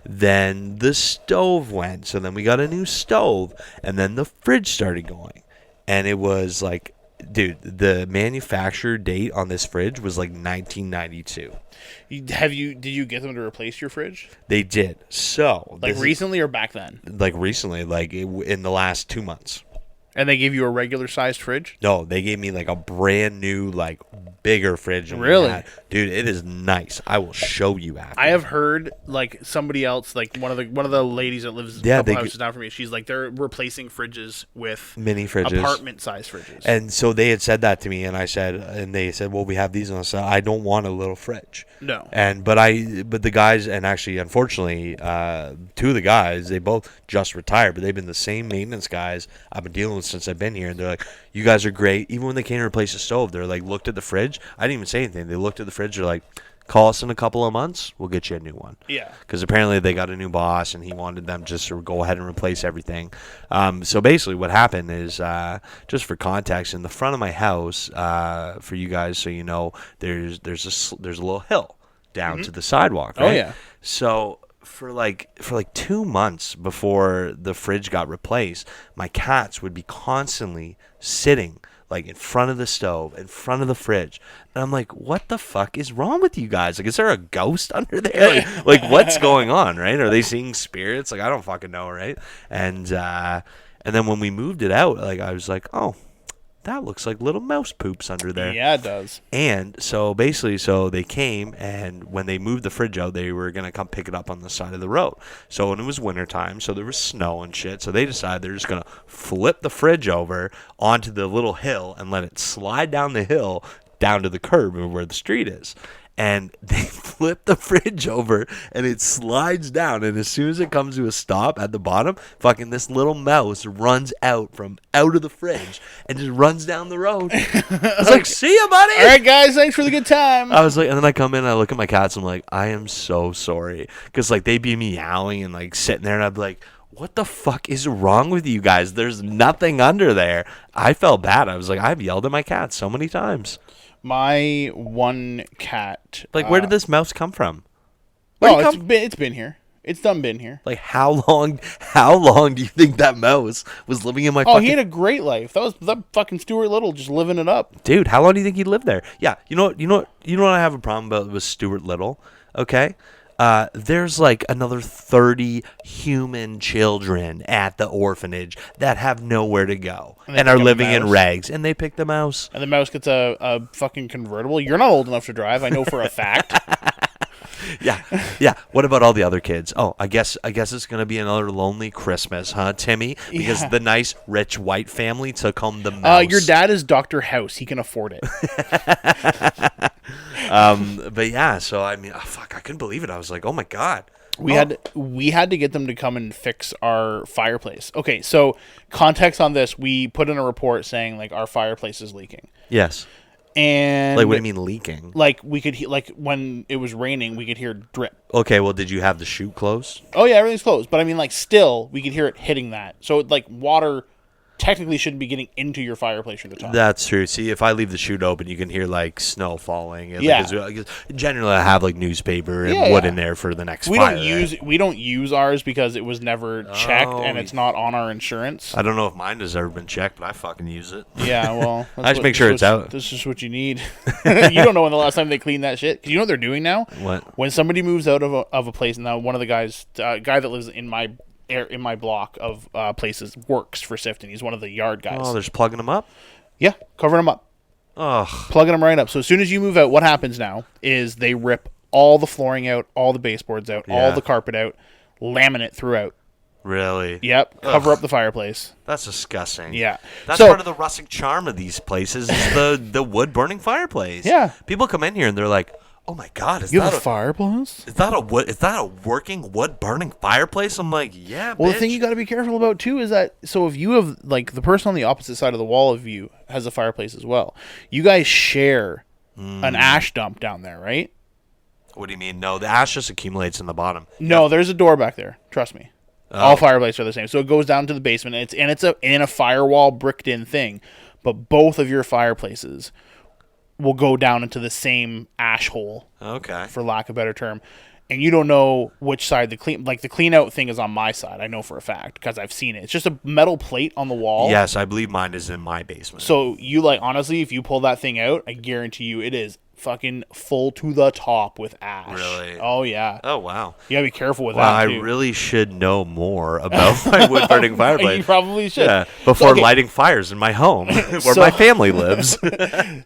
Speaker 2: Then the stove went, so then we got a new stove, and then the fridge started going, and it was like, dude, the manufacturer date on this fridge was like 1992.
Speaker 1: Did you get them to replace your fridge?
Speaker 2: They did. So
Speaker 1: Like recently or back then?
Speaker 2: like recently, in the last 2 months.
Speaker 1: And they gave you a regular sized fridge?
Speaker 2: No, they gave me like a brand new, like bigger fridge. Than we
Speaker 1: Really?
Speaker 2: had. Dude, it is nice. I will show you after.
Speaker 1: I have heard like somebody else, like one of the ladies that lives a couple houses down from me. She's like they're replacing fridges with
Speaker 2: mini fridges,
Speaker 1: apartment-sized fridges.
Speaker 2: And so they had said that to me, and they said, well, we have these, and I said, I don't want a little fridge.
Speaker 1: No.
Speaker 2: But the guys, and actually, unfortunately, two of the guys, they both just retired, but they've been the same maintenance guys I've been dealing with since I've been here, and they're like, you guys are great. Even when they came to replace the stove, they're like, looked at the fridge. I didn't even say anything. They looked at the fridge. They're like, call us in a couple of months. We'll get you a new one.
Speaker 1: Yeah.
Speaker 2: Because apparently they got a new boss, and he wanted them just to go ahead and replace everything. So basically what happened is, just for context, in the front of my house, for you guys so you know, there's a little hill down to the sidewalk, right?
Speaker 1: Oh, yeah.
Speaker 2: So for like 2 months before the fridge got replaced, my cats would be constantly sitting like in front of the stove, in front of the fridge. And I'm like, what the fuck is wrong with you guys? Like, is there a ghost under there? Like what's going on, right? Are they seeing spirits? Like, I don't fucking know, right? And then when we moved it out, like, I was like, oh, that looks like little mouse poops under there.
Speaker 1: Yeah, it does.
Speaker 2: And so basically, so they came, and when they moved the fridge out, they were going to come pick it up on the side of the road. So when it was wintertime, so there was snow and shit, so they decided they're just going to flip the fridge over onto the little hill and let it slide down the hill down to the curb where the street is. And they flip the fridge over, and it slides down. And as soon as it comes to a stop at the bottom, fucking this little mouse runs out of the fridge and just runs down the road. I was like, see ya, buddy.
Speaker 1: All right, guys, thanks for the good time.
Speaker 2: I was like, and then I come in and I look at my cats. And I'm like, I am so sorry. Because, like, they'd be meowing and, like, sitting there. And I'd be like, what the fuck is wrong with you guys? There's nothing under there. I felt bad. I was like, I've yelled at my cats so many times.
Speaker 1: My one cat.
Speaker 2: Like, where did this mouse come from?
Speaker 1: It's been here. It's done been here.
Speaker 2: Like, how long do you think that mouse was living in my fucking...
Speaker 1: Oh, he had a great life. That was that fucking Stuart Little just living it up.
Speaker 2: Dude, how long do you think he lived there? Yeah, you know what I have a problem about with Stuart Little, okay? There's like another 30 human children at the orphanage that have nowhere to go and are living in rags, and they pick the mouse. And
Speaker 1: the mouse gets a fucking convertible. You're not old enough to drive, I know for a fact.
Speaker 2: Yeah. What about all the other kids? Oh, I guess it's gonna be another lonely Christmas, huh, Timmy? Because the nice rich white family took home the mouse.
Speaker 1: Your dad is Dr. House. He can afford it.
Speaker 2: But yeah, so I mean, fuck, I couldn't believe it. I was like, oh my god.
Speaker 1: We had to get them to come and fix our fireplace. Okay, so context on this: we put in a report saying like our fireplace is leaking.
Speaker 2: Yes.
Speaker 1: And
Speaker 2: like, what do you mean leaking?
Speaker 1: Like we could like when it was raining, we could hear drip.
Speaker 2: Okay, well, did you have the chute closed?
Speaker 1: Oh yeah, everything's closed. But I mean, like, still, we could hear it hitting that. So like water technically shouldn't be getting into your fireplace from the top.
Speaker 2: That's true. See, if I leave the chute open, you can hear like snow falling. And,
Speaker 1: yeah.
Speaker 2: Like, generally, I have like newspaper and wood in there for the next fire.
Speaker 1: We don't use ours because it was never checked and it's not on our insurance.
Speaker 2: I don't know if mine has ever been checked, but I fucking use it.
Speaker 1: Yeah, well,
Speaker 2: I just make sure it's out.
Speaker 1: This is what you need. You don't know when the last time they cleaned that shit. 'Cause you know what they're doing now?
Speaker 2: What?
Speaker 1: When somebody moves out of a place, now one of the guys, guy that lives in my block of places works for Sifton. He's one of the yard guys.
Speaker 2: Oh, they're just plugging them up?
Speaker 1: Yeah, covering them up.
Speaker 2: Ugh.
Speaker 1: Plugging them right up. So as soon as you move out, what happens now is they rip all the flooring out, all the baseboards out, all the carpet out, laminate throughout.
Speaker 2: Really?
Speaker 1: Yep. Cover up the fireplace.
Speaker 2: That's disgusting.
Speaker 1: Yeah.
Speaker 2: That's part of the rustic charm of these places is the wood burning fireplace.
Speaker 1: Yeah.
Speaker 2: People come in here and they're like, oh my god,
Speaker 1: you have a fireplace?
Speaker 2: Is that a working wood burning fireplace? I'm like, yeah,
Speaker 1: well,
Speaker 2: bitch.
Speaker 1: the thing you got to be careful about too is that, so if you have, like, the person on the opposite side of the wall of you has a fireplace as well, you guys share an ash dump down there, right?
Speaker 2: What do you mean? No, the ash just accumulates in the bottom.
Speaker 1: No, there's a door back there. Trust me. All fireplaces are the same. So it goes down to the basement, and it's in a firewall bricked in thing, but both of your fireplaces will go down into the same ash hole.
Speaker 2: Okay.
Speaker 1: For lack of a better term. And you don't know which side the clean out thing is on my side. I know for a fact because I've seen it. It's just a metal plate on the wall.
Speaker 2: Yes, I believe mine is in my basement.
Speaker 1: So you, like, honestly, if you pull that thing out, I guarantee you it is fucking full to the top with ash.
Speaker 2: Really?
Speaker 1: Oh yeah.
Speaker 2: Oh wow.
Speaker 1: You gotta be careful with that too.
Speaker 2: I really should know more about my wood burning fireplace.
Speaker 1: You probably should.
Speaker 2: Yeah. Before lighting fires in my home where my family lives.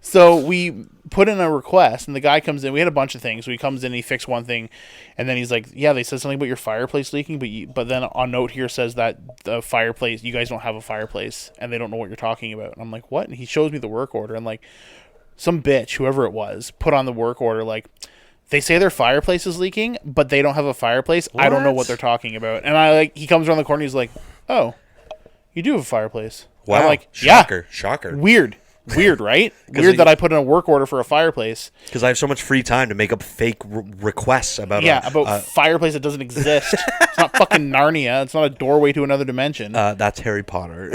Speaker 1: So we put in a request, and the guy comes in. We had a bunch of things. So he comes in, and he fixed one thing, and then he's like, "Yeah, they said something about your fireplace leaking, but then a note here says that the fireplace, you guys don't have a fireplace, and they don't know what you're talking about." And I'm like, "What?" And he shows me the work order, and like, some bitch, whoever it was, put on the work order like, they say their fireplace is leaking, but they don't have a fireplace. I don't know what they're talking about. And he comes around the corner, he's like, "Oh, you do have a fireplace."
Speaker 2: Wow.
Speaker 1: And I'm like,
Speaker 2: Shocker.
Speaker 1: "Yeah,
Speaker 2: Shocker.
Speaker 1: weird, right? Weird that I put in a work order for a fireplace."
Speaker 2: Because I have so much free time to make up fake requests about
Speaker 1: about fireplace that doesn't exist. It's not fucking Narnia. It's not a doorway to another dimension.
Speaker 2: That's Harry Potter.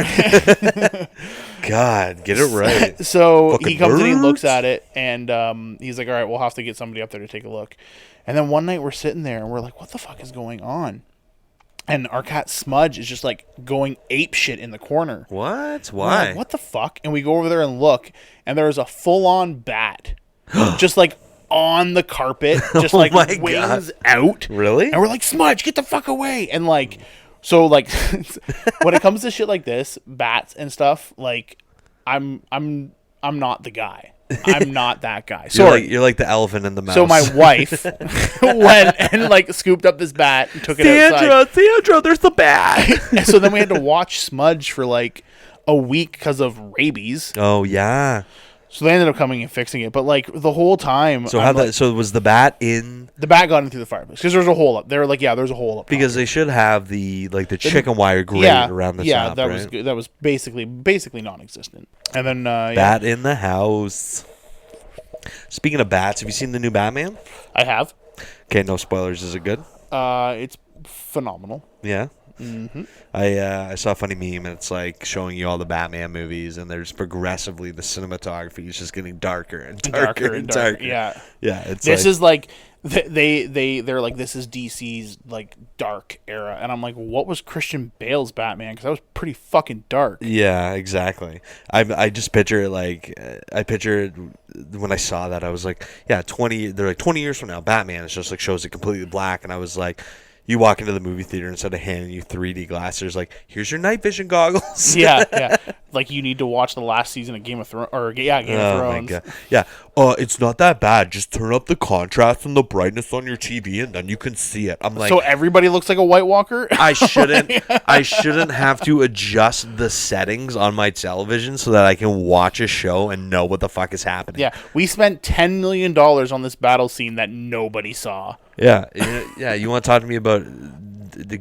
Speaker 2: God, get it right.
Speaker 1: So
Speaker 2: Fucking
Speaker 1: he comes in, he
Speaker 2: nerds.
Speaker 1: looks at it, and he's like, "All right, we'll have to get somebody up there to take a look." And then one night we're sitting there, and we're like, "What the fuck is going on?" And our cat Smudge is just like going ape shit in the corner.
Speaker 2: What?
Speaker 1: We're
Speaker 2: Why?
Speaker 1: like, "What the fuck?" And we go over there and look, and there's a full-on bat, just like on the carpet, just like
Speaker 2: my
Speaker 1: wings out.
Speaker 2: Really?
Speaker 1: And we're like, "Smudge, get the fuck away!" And like, so like, when it comes to shit like this, bats and stuff, like, I'm not the guy. I'm not that guy. Sorry.
Speaker 2: You're like the elephant in the mouse.
Speaker 1: So my wife went and like scooped up this bat and took it outside.
Speaker 2: Sandra, there's the bat.
Speaker 1: And so then we had to watch Smudge for like a week because of rabies.
Speaker 2: Oh yeah.
Speaker 1: So they ended up coming and fixing it. But like the whole time,
Speaker 2: So so was the bat in?
Speaker 1: the bat got in through the fireplace because there's a hole up. They were like, "Yeah, there's a hole up."
Speaker 2: Because they should have the chicken wire grate around the top.
Speaker 1: that
Speaker 2: right?
Speaker 1: was good. That was basically non-existent. And then
Speaker 2: Bat in the house. Speaking of bats, have you seen the new Batman?
Speaker 1: I have.
Speaker 2: Okay, no spoilers. Is it good?
Speaker 1: It's phenomenal.
Speaker 2: Yeah.
Speaker 1: Mm-hmm.
Speaker 2: I saw a funny meme, and it's like showing you all the Batman movies, and there's progressively the cinematography is just getting darker and darker and darker.
Speaker 1: Yeah.
Speaker 2: Yeah. It's
Speaker 1: This is like they're like, this is DC's like dark era, and I'm like, what was Christian Bale's Batman? Because that was pretty fucking dark.
Speaker 2: Yeah, exactly. I just picture it like I picture it when I saw that. I was like, yeah, 20. They're like 20 years from now, Batman is just like shows it completely black, and I was like. You walk into the movie theater instead of handing you 3D glasses, like, here's your night vision goggles.
Speaker 1: yeah. Like you need to watch the last season of Game of Thrones, Game of Thrones.
Speaker 2: My God. Yeah. It's not that bad. Just turn up the contrast and the brightness on your TV, and then you can see it. I'm like,
Speaker 1: so everybody looks like a White Walker.
Speaker 2: I shouldn't have to adjust the settings on my television so that I can watch a show and know what the fuck is happening.
Speaker 1: Yeah, we spent $10 million on this battle scene that nobody saw.
Speaker 2: Yeah. You want to talk to me about the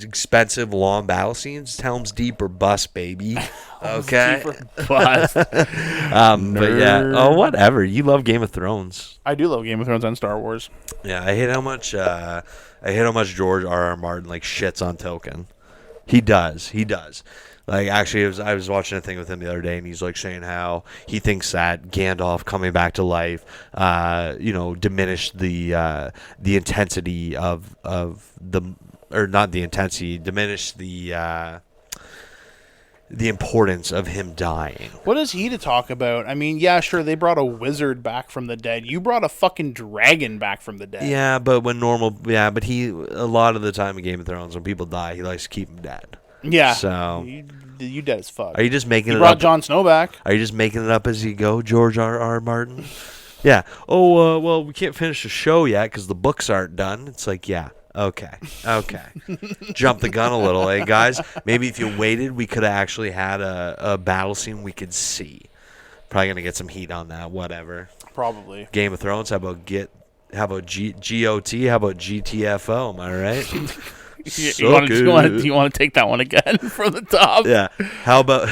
Speaker 2: expensive long battle scenes? Helm's Deep or bust, baby. Okay.
Speaker 1: But
Speaker 2: yeah. Oh, whatever. You love Game of Thrones.
Speaker 1: I do love Game of Thrones and Star Wars.
Speaker 2: Yeah, I hate how much George R.R. Martin like shits on Tolkien. He does. Like, actually, I was watching a thing with him the other day, and he's like saying how he thinks that Gandalf coming back to life, diminished the intensity of the, or not the intensity, diminished the importance of him dying.
Speaker 1: What is he to talk about? I mean, yeah, sure, they brought a wizard back from the dead. You brought a fucking dragon back from the dead.
Speaker 2: Yeah, but but he, a lot of the time in Game of Thrones, when people die, he likes to keep them dead.
Speaker 1: Yeah.
Speaker 2: So
Speaker 1: you dead as fuck.
Speaker 2: Are you just making
Speaker 1: he
Speaker 2: it
Speaker 1: brought
Speaker 2: up?
Speaker 1: Jon Snow back.
Speaker 2: Are you just making it up as you go, George R.R. Martin? Yeah. Oh, well, we can't finish the show yet because the books aren't done. It's like, yeah. Okay. Jump the gun a little, eh, guys? Maybe if you waited, we could have actually had a battle scene we could see. Probably gonna get some heat on that. Whatever.
Speaker 1: Probably.
Speaker 2: Game of Thrones. How about GOT? How about GTFO? Am I right?
Speaker 1: You want to take that one again from the top?
Speaker 2: Yeah. How about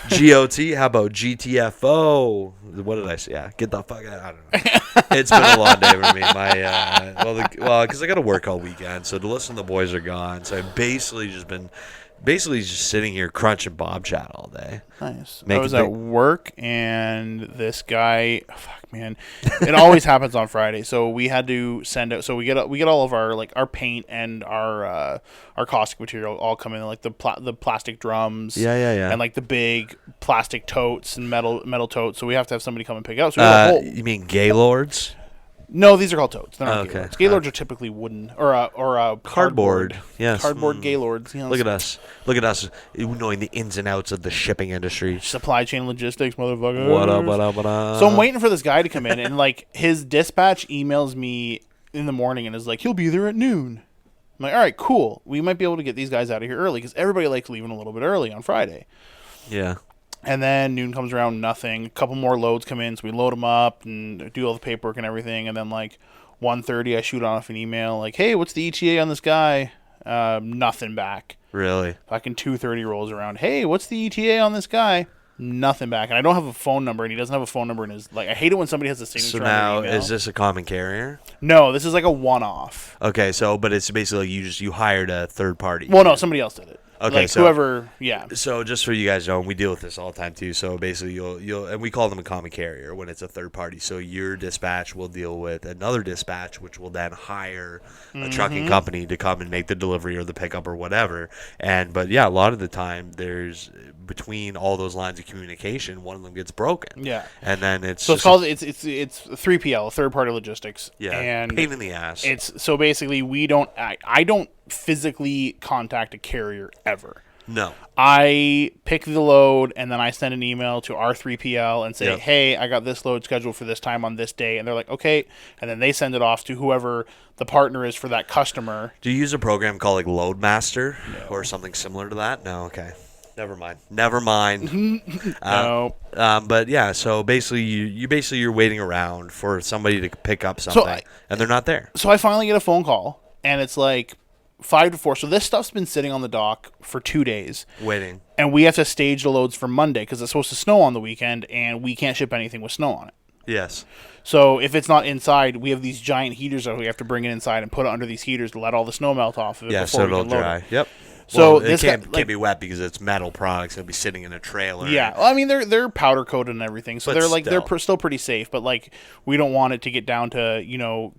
Speaker 2: GOT? How about GTFO? What did I say? Yeah. Get the fuck out. I don't know. It's been a long day for me. Because I got to work all weekend, so to listen to the boys are gone. So I've basically just sitting here crunching Bobchat all day.
Speaker 1: Nice. I was at work, and this guy, fuck man, it always happens on Friday. So we had to send out. So we get all of our our paint and our caustic material all come in, like the plastic drums.
Speaker 2: Yeah.
Speaker 1: And like the big plastic totes and metal totes. So we have to have somebody come and pick it up. So we have a whole,
Speaker 2: you mean Gaylords?
Speaker 1: No, these are called totes. They're not
Speaker 2: Okay.
Speaker 1: Gaylords. Gaylords are typically wooden or
Speaker 2: Cardboard. Yes.
Speaker 1: Cardboard Gaylords. You know,
Speaker 2: Look at us. Look at us knowing the ins and outs of the shipping industry.
Speaker 1: supply chain logistics, motherfucker.
Speaker 2: What up, what up, what up?
Speaker 1: So I'm waiting for this guy to come in, and like his dispatch emails me in the morning and is like, he'll be there at noon. I'm like, all right, cool. We might be able to get these guys out of here early because everybody likes leaving a little bit early on Friday.
Speaker 2: Yeah.
Speaker 1: And then noon comes around, nothing. A couple more loads come in, so we load them up and do all the paperwork and everything. And then like 1:30, I shoot off an email like, hey, what's the ETA on this guy? Nothing back.
Speaker 2: Really?
Speaker 1: Fucking 2:30 rolls around. Hey, what's the ETA on this guy? Nothing back. And I don't have a phone number, and he doesn't have a phone number in his... Like, I hate it when somebody has a signature
Speaker 2: So
Speaker 1: on
Speaker 2: now,
Speaker 1: their email.
Speaker 2: is this a common carrier?
Speaker 1: No, this is like a one-off.
Speaker 2: Okay, so, but it's basically you hired a third party.
Speaker 1: Well, no, somebody else did it.
Speaker 2: Okay,
Speaker 1: like
Speaker 2: so-
Speaker 1: whoever... Yeah.
Speaker 2: So just for you guys to know, we deal with this all the time too. So basically, you'll and we call them a common carrier when it's a third party. So your dispatch will deal with another dispatch, which will then hire a trucking company to come and make the delivery or the pickup or whatever. But yeah, a lot of the time there's between all those lines of communication, one of them gets broken.
Speaker 1: Yeah.
Speaker 2: And then it's
Speaker 1: So it's called... It's 3PL, third-party logistics.
Speaker 2: yeah,
Speaker 1: And
Speaker 2: pain in the ass.
Speaker 1: it's... So basically, we don't... I don't physically contact a carrier ever.
Speaker 2: No.
Speaker 1: I pick the load, and then I send an email to our 3PL and say,
Speaker 2: Yep.
Speaker 1: hey, I got this load scheduled for this time on this day. And they're like, okay. And then they send it off to whoever the partner is for that customer.
Speaker 2: Do you use a program called like Loadmaster or something similar to that? No. Okay. Never mind. Never mind.
Speaker 1: No.
Speaker 2: But yeah, so basically, you're waiting around for somebody to pick up something, and they're not there.
Speaker 1: So I finally get a phone call, and it's like 5 to 4. So this stuff's been sitting on the dock for 2 days.
Speaker 2: Waiting.
Speaker 1: And we have to stage the loads for Monday because it's supposed to snow on the weekend, and we can't ship anything with snow on it.
Speaker 2: Yes.
Speaker 1: So if it's not inside, we have these giant heaters that we have to bring it inside and put it under these heaters to let all the snow melt off of it
Speaker 2: Yeah,
Speaker 1: before
Speaker 2: so
Speaker 1: we
Speaker 2: it'll
Speaker 1: can load
Speaker 2: dry.
Speaker 1: it.
Speaker 2: Yep.
Speaker 1: So
Speaker 2: Well,
Speaker 1: this
Speaker 2: it can't
Speaker 1: like,
Speaker 2: be wet because it's metal products. It'll be sitting in a trailer.
Speaker 1: yeah. Well, I mean they're powder coated and everything, so
Speaker 2: But
Speaker 1: they're like
Speaker 2: still.
Speaker 1: they're still pretty safe. But like we don't want it to get down to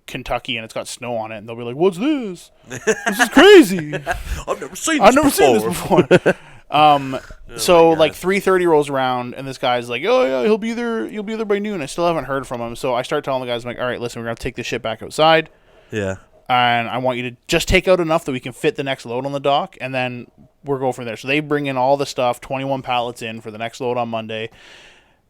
Speaker 1: Kentucky and it's got snow on it, and they'll be like, "What's this? This is crazy.
Speaker 2: I've never seen this
Speaker 1: I've never
Speaker 2: before.
Speaker 1: seen this before." So
Speaker 2: God.
Speaker 1: like 3:30 rolls around, and this guy's like, "Oh yeah, he'll be there. You'll be there by noon." I still haven't heard from him, so I start telling the guys, I'm like, "All right, listen, we're gonna take this shit back outside,
Speaker 2: Yeah.
Speaker 1: and I want you to just take out enough that we can fit the next load on the dock, and then we'll go from there." So they bring in all the stuff, 21 pallets in for the next load on Monday.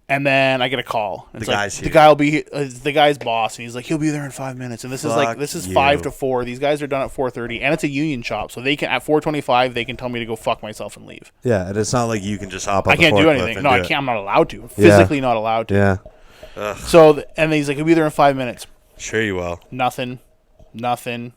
Speaker 1: And then I get a call. It's
Speaker 2: The
Speaker 1: like,
Speaker 2: guy's
Speaker 1: the
Speaker 2: here.
Speaker 1: guy will be the guy's boss, and he's like, he'll be there in 5 minutes. And this
Speaker 2: Fuck
Speaker 1: is
Speaker 2: you.
Speaker 1: 5 to 4. These guys are done at 4:30, and it's a union shop, so they can at 4:25 they can tell me to go fuck myself and leave.
Speaker 2: Yeah, and it's not like you can just hop on
Speaker 1: I can't do anything. No, I can't. I'm not allowed to. I'm physically not allowed to.
Speaker 2: Yeah.
Speaker 1: So and he's like, he'll be there in 5 minutes.
Speaker 2: Sure you will.
Speaker 1: Nothing. 4:20,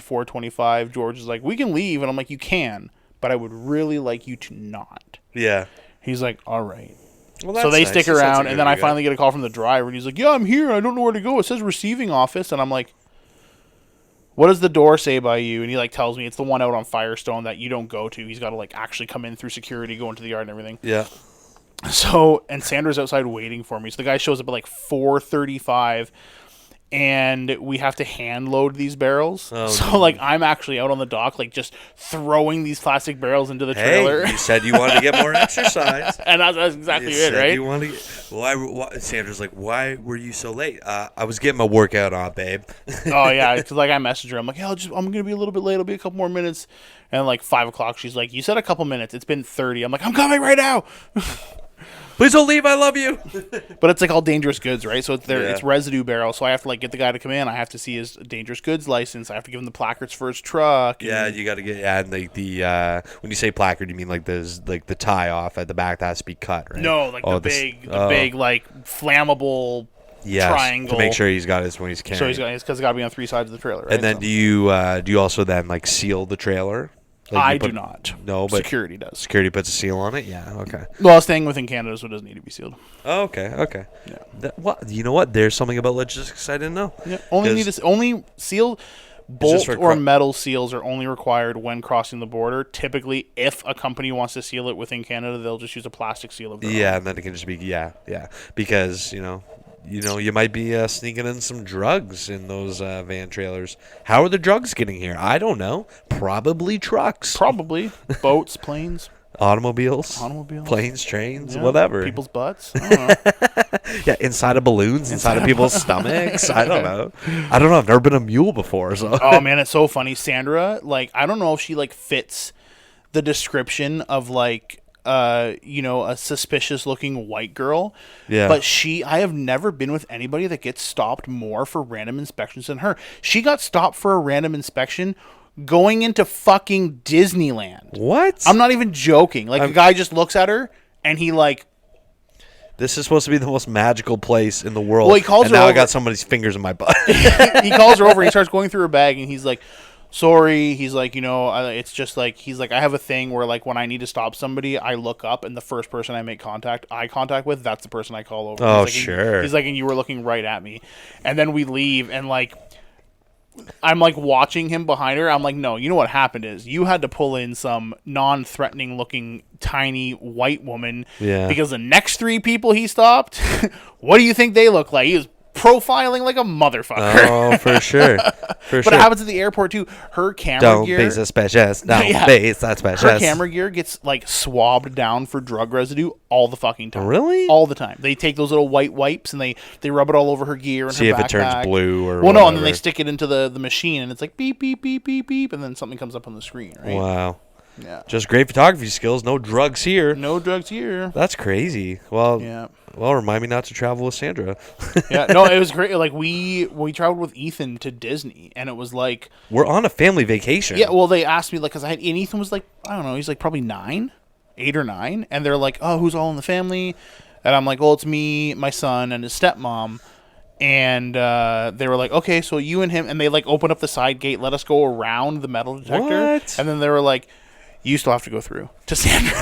Speaker 1: 4:25. George is like, we can leave, and I'm like, you can, but I would really like you to not.
Speaker 2: Yeah.
Speaker 1: He's like, all right.
Speaker 2: Well,
Speaker 1: So they
Speaker 2: nice.
Speaker 1: stick
Speaker 2: That sounds
Speaker 1: around,
Speaker 2: like
Speaker 1: and
Speaker 2: a
Speaker 1: then I
Speaker 2: good-
Speaker 1: finally get a call from the driver, and he's like, "Yeah, I'm here. I don't know where to go. It says receiving office." And I'm like, "What does the door say by you?" And he like tells me it's the one out on Firestone that you don't go to. He's got to like actually come in through security, go into the yard and everything.
Speaker 2: Yeah.
Speaker 1: So and Sandra's outside waiting for me. So the guy shows up at like 4:35. And we have to hand load these barrels.
Speaker 2: Oh,
Speaker 1: so like I'm actually out on the dock, like just throwing these plastic barrels into the trailer.
Speaker 2: Hey, you said you wanted to get more exercise.
Speaker 1: And that's exactly
Speaker 2: You
Speaker 1: it,
Speaker 2: said
Speaker 1: right?
Speaker 2: You wanted to get, why? Sandra's like, why were you so late? I was getting my workout on, babe.
Speaker 1: Oh yeah, because like I messaged her, I'm like, yeah, I'm gonna be a little bit late. It'll be a couple more minutes. And like 5 o'clock, she's like, you said a couple minutes. It's been 30. I'm like, I'm coming right now.
Speaker 2: Please don't leave. I love you.
Speaker 1: But it's like all dangerous goods, right? So it's there.
Speaker 2: Yeah.
Speaker 1: It's residue barrel. So I have to like get the guy to come in. I have to see his dangerous goods license. I have to give him the placards for his truck.
Speaker 2: Yeah,
Speaker 1: and-
Speaker 2: you got to get and like the when you say placard, you mean like the tie off at the back that has to be cut, right?
Speaker 1: No, like the big like flammable
Speaker 2: yes,
Speaker 1: triangle.
Speaker 2: to make sure he's got his when he's carrying.
Speaker 1: So he's got because it's got to be on 3 sides of the trailer. Right?
Speaker 2: And then
Speaker 1: So-
Speaker 2: do you also then like seal the trailer? Like
Speaker 1: I
Speaker 2: you put-
Speaker 1: do not.
Speaker 2: No, but
Speaker 1: security does.
Speaker 2: security puts a seal on it. Yeah. Okay.
Speaker 1: Well, staying within Canada, so it doesn't need to be sealed.
Speaker 2: Oh, okay.
Speaker 1: Yeah.
Speaker 2: What? You know what? There's something about logistics I didn't know.
Speaker 1: Yeah. Only seal. Bolt
Speaker 2: for
Speaker 1: or metal seals are only required when crossing the border. Typically, if a company wants to seal it within Canada, they'll just use a plastic seal of their
Speaker 2: Yeah,
Speaker 1: own.
Speaker 2: and then it can just be because you might be sneaking in some drugs in those van trailers. How are the drugs getting here? I don't know. Probably trucks.
Speaker 1: Probably boats, planes.
Speaker 2: Automobiles,
Speaker 1: Automobiles.
Speaker 2: planes, trains,
Speaker 1: Yeah,
Speaker 2: whatever.
Speaker 1: People's butts. I don't know.
Speaker 2: Yeah, inside of balloons, inside of people's stomachs. I don't know. I've never been a mule before, so.
Speaker 1: Oh man, it's so funny. Sandra, like, I don't know if she like fits the description of like a suspicious looking white girl.
Speaker 2: Yeah.
Speaker 1: But I have never been with anybody that gets stopped more for random inspections than her. She got stopped for a random inspection going into fucking Disneyland.
Speaker 2: What?
Speaker 1: I'm not even joking. Like, a guy just looks at her and he like,
Speaker 2: This is supposed to be the most magical place in the world.
Speaker 1: Well, he calls
Speaker 2: and
Speaker 1: her
Speaker 2: now I
Speaker 1: over.
Speaker 2: got somebody's fingers in my butt.
Speaker 1: He calls her over and he starts going through her bag and he's like, sorry. He's like, it's just like, he's like, I have a thing where like when I need to stop somebody, I look up and the first person I make eye contact with, that's the person I call over.
Speaker 2: Oh,
Speaker 1: He's like,
Speaker 2: sure.
Speaker 1: He's like, and you were looking right at me. And then we leave and like, I'm like watching him behind her. I'm like, no, you know what happened is you had to pull in some non-threatening looking tiny white woman.
Speaker 2: Yeah.
Speaker 1: Because the next 3 people he stopped, what do you think they look like? He was profiling like a motherfucker.
Speaker 2: Oh, for sure.
Speaker 1: But it happens at the airport too. Her camera
Speaker 2: Don't
Speaker 1: gear.
Speaker 2: be suspicious. Don't
Speaker 1: Yeah.
Speaker 2: be suspicious.
Speaker 1: Her camera gear gets like swabbed down for drug residue all the fucking time.
Speaker 2: Really?
Speaker 1: All the time. They take those little white wipes and they rub it all over her gear and
Speaker 2: See
Speaker 1: her
Speaker 2: if it turns
Speaker 1: backpack.
Speaker 2: blue or
Speaker 1: well, no, and then
Speaker 2: whatever.
Speaker 1: they stick it into the machine and it's like beep beep beep beep beep, and then something comes up on the screen. Right?
Speaker 2: Wow.
Speaker 1: Yeah.
Speaker 2: Just great photography skills. No drugs here.
Speaker 1: No drugs here.
Speaker 2: That's crazy. Well,
Speaker 1: Yeah.
Speaker 2: remind me not to travel with Sandra.
Speaker 1: Yeah. No, it was great. Like we traveled with Ethan to Disney, and it was like,
Speaker 2: We're on a family vacation.
Speaker 1: yeah. Well, they asked me like, and Ethan was like, I don't know, he's like probably 8 or 9, and they're like, oh, who's all in the family? And I'm like, well, it's me, my son, and his stepmom. And they were like, okay, so you and him, and they like opened up the side gate, let us go around the metal detector,
Speaker 2: What?
Speaker 1: and then they were like, you still have to go through to Sandra.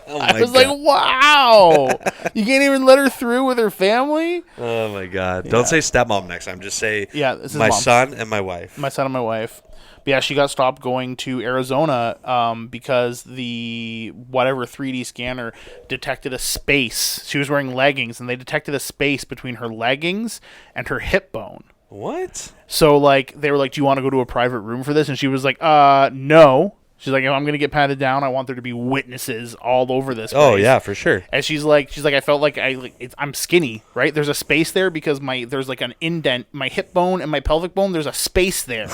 Speaker 2: Oh
Speaker 1: I
Speaker 2: my
Speaker 1: was
Speaker 2: God.
Speaker 1: like, wow, you can't even let her through with her family.
Speaker 2: Oh my God. Don't say stepmom next time. Just say
Speaker 1: Yeah, this is
Speaker 2: my
Speaker 1: mom.
Speaker 2: son and my wife.
Speaker 1: My son and my wife. But yeah, she got stopped going to Arizona because the whatever 3D scanner detected a space. She was wearing leggings, and they detected a space between her leggings and her hip bone.
Speaker 2: What?
Speaker 1: So like they were like, "Do you want to go to a private room for this?" And she was like, "No." She's like, "If I'm gonna get patted down, I want there to be witnesses all over this place."
Speaker 2: Oh yeah, for sure.
Speaker 1: And she's like, I felt like I'm skinny, right? There's a space there because there's like an indent, my hip bone and my pelvic bone. There's a space there,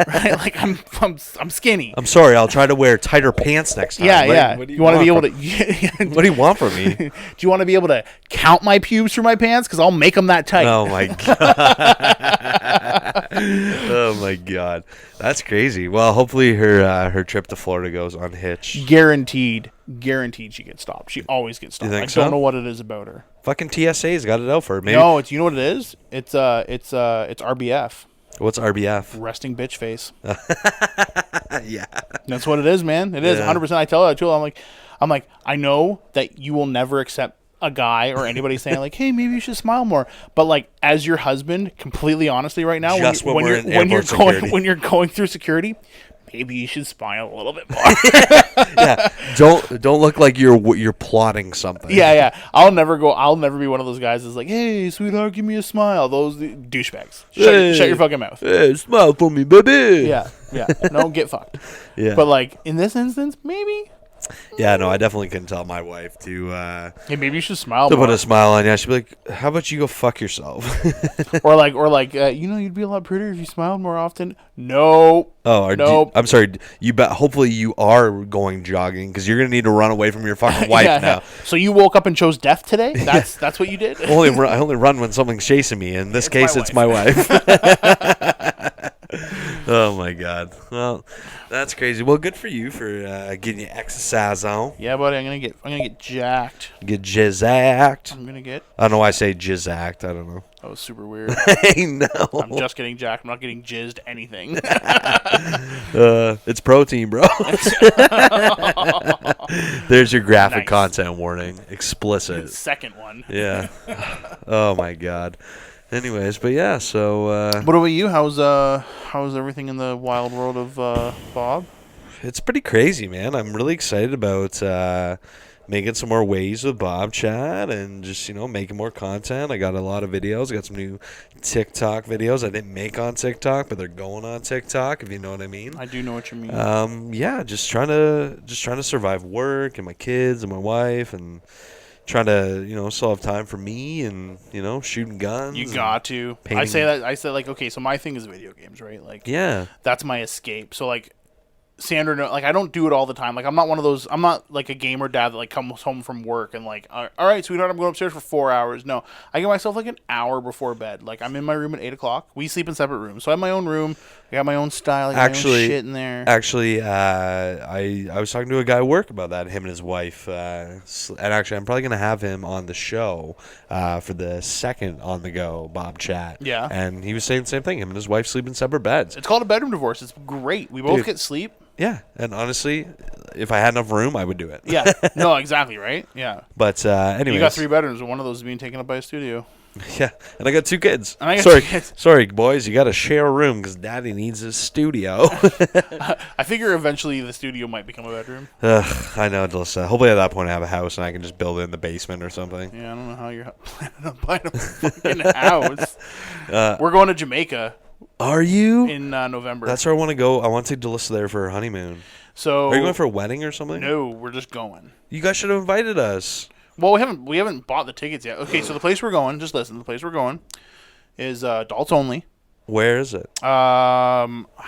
Speaker 1: right? Like I'm skinny.
Speaker 2: I'm sorry. I'll try to wear tighter pants next time.
Speaker 1: Yeah.
Speaker 2: What do
Speaker 1: you want to be able
Speaker 2: from-
Speaker 1: to?
Speaker 2: What do you want from me?
Speaker 1: Do you want to be able to count my pubes through my pants? Because I'll make them that tight.
Speaker 2: Oh my God. Oh my God. That's crazy. Well, hopefully her trip to Florida goes unhitched.
Speaker 1: Guaranteed she gets stopped. She always gets stopped.
Speaker 2: think
Speaker 1: I
Speaker 2: so?
Speaker 1: don't know what it is about her.
Speaker 2: Fucking TSA's got it out for her. Maybe.
Speaker 1: No, you know what it is? It's RBF,
Speaker 2: What's RBF?
Speaker 1: resting bitch face.
Speaker 2: Yeah.
Speaker 1: That's what it is, man. It is
Speaker 2: Yeah.
Speaker 1: 100%. I tell her, I'm like, I know that you will never accept a guy or anybody saying like, hey, maybe you should smile more. But like, as your husband, completely honestly, right now,
Speaker 2: Just when we're in
Speaker 1: when you're
Speaker 2: airport security.
Speaker 1: when you're going through security, maybe you should smile a little bit more.
Speaker 2: Yeah. Don't look like you're plotting something.
Speaker 1: Yeah. I'll never be one of those guys that's like, hey, sweetheart, give me a smile. Those douchebags. Shut your fucking mouth.
Speaker 2: Hey, smile for me, baby.
Speaker 1: Yeah. No, get fucked.
Speaker 2: Yeah.
Speaker 1: But like in this instance, maybe.
Speaker 2: Yeah, no, I definitely can tell my wife to
Speaker 1: Hey, maybe you should smile
Speaker 2: put
Speaker 1: more.
Speaker 2: a smile on you. She'd be like, "How about you go fuck yourself?"
Speaker 1: or like, you'd be a lot prettier if you smiled more often. No.
Speaker 2: Oh,
Speaker 1: Nope.
Speaker 2: I'm sorry. You bet. Hopefully, you are going jogging because you're gonna need to run away from your fucking wife
Speaker 1: Yeah.
Speaker 2: now.
Speaker 1: So you woke up and chose death today? That's what you did?
Speaker 2: I only run when something's chasing me. In this
Speaker 1: It's
Speaker 2: case,
Speaker 1: my
Speaker 2: it's my wife. Oh my God. Well, that's crazy. Well, good for you for getting your exercise on.
Speaker 1: Yeah, buddy, I'm gonna get jacked.
Speaker 2: Get jizzacked.
Speaker 1: I'm gonna get
Speaker 2: I don't know why I say jizzacked. I don't know.
Speaker 1: that was super weird.
Speaker 2: Hey, no.
Speaker 1: I'm just getting jacked. I'm not getting jizzed anything.
Speaker 2: It's protein, bro. There's your graphic
Speaker 1: Nice.
Speaker 2: content warning. Explicit.
Speaker 1: Second one.
Speaker 2: Yeah. Oh my God. Anyways, but yeah, so
Speaker 1: What about you? How's everything in the wild world of Bob?
Speaker 2: it's pretty crazy, man. I'm really excited about making some more waves with Bobchat and just, making more content. I got a lot of videos. I got some new TikTok videos I didn't make on TikTok, but they're going on TikTok, if you know what I mean.
Speaker 1: I do know what you mean.
Speaker 2: Yeah, just trying to survive work and my kids and my wife and trying to, still have time for me and, shooting guns.
Speaker 1: You got to.
Speaker 2: Painting.
Speaker 1: I said like, okay, so my thing is video games, right? Like,
Speaker 2: yeah,
Speaker 1: that's my escape. So like, Sandra, like, I don't do it all the time. Like, I'm not one of those. I'm not like a gamer dad that like comes home from work and like, all right, sweetheart, I'm going upstairs for 4 hours. No, I give myself like an hour before bed. Like, I'm in my room at 8:00. We sleep in separate rooms, so I have my own room. I got my own style. I got my own shit in there.
Speaker 2: Actually, I was talking to a guy at work about that. Him and his wife, and actually, I'm probably gonna have him on the show for the second on the go Bobchat.
Speaker 1: Yeah,
Speaker 2: and he was saying the same thing. Him and his wife sleep in separate beds.
Speaker 1: It's called a bedroom divorce. It's great. We both get sleep.
Speaker 2: Yeah, and honestly, if I had enough room, I would do it.
Speaker 1: Yeah, no, exactly, right? Yeah.
Speaker 2: But anyways.
Speaker 1: You got 3 bedrooms, and one of those is being taken up by a studio.
Speaker 2: Yeah, and I got 2 kids.
Speaker 1: And I got
Speaker 2: sorry,
Speaker 1: 2 kids.
Speaker 2: Sorry, boys, you got to share a room because Daddy needs his studio.
Speaker 1: I figure eventually the studio might become a bedroom.
Speaker 2: I know, Alyssa. Hopefully at that point I have a house and I can just build it in the basement or something.
Speaker 1: Yeah, I don't know how you're planning on buying a fucking house. We're going to Jamaica.
Speaker 2: Are you?
Speaker 1: In November.
Speaker 2: That's where I want to go. I want to take Alyssa there for her honeymoon.
Speaker 1: So
Speaker 2: are you going for a wedding or something?
Speaker 1: No, we're just going.
Speaker 2: You guys should have invited us.
Speaker 1: Well, we haven't bought the tickets yet. Okay, so the place we're going, just listen, the place we're going is adults only.
Speaker 2: Where is it?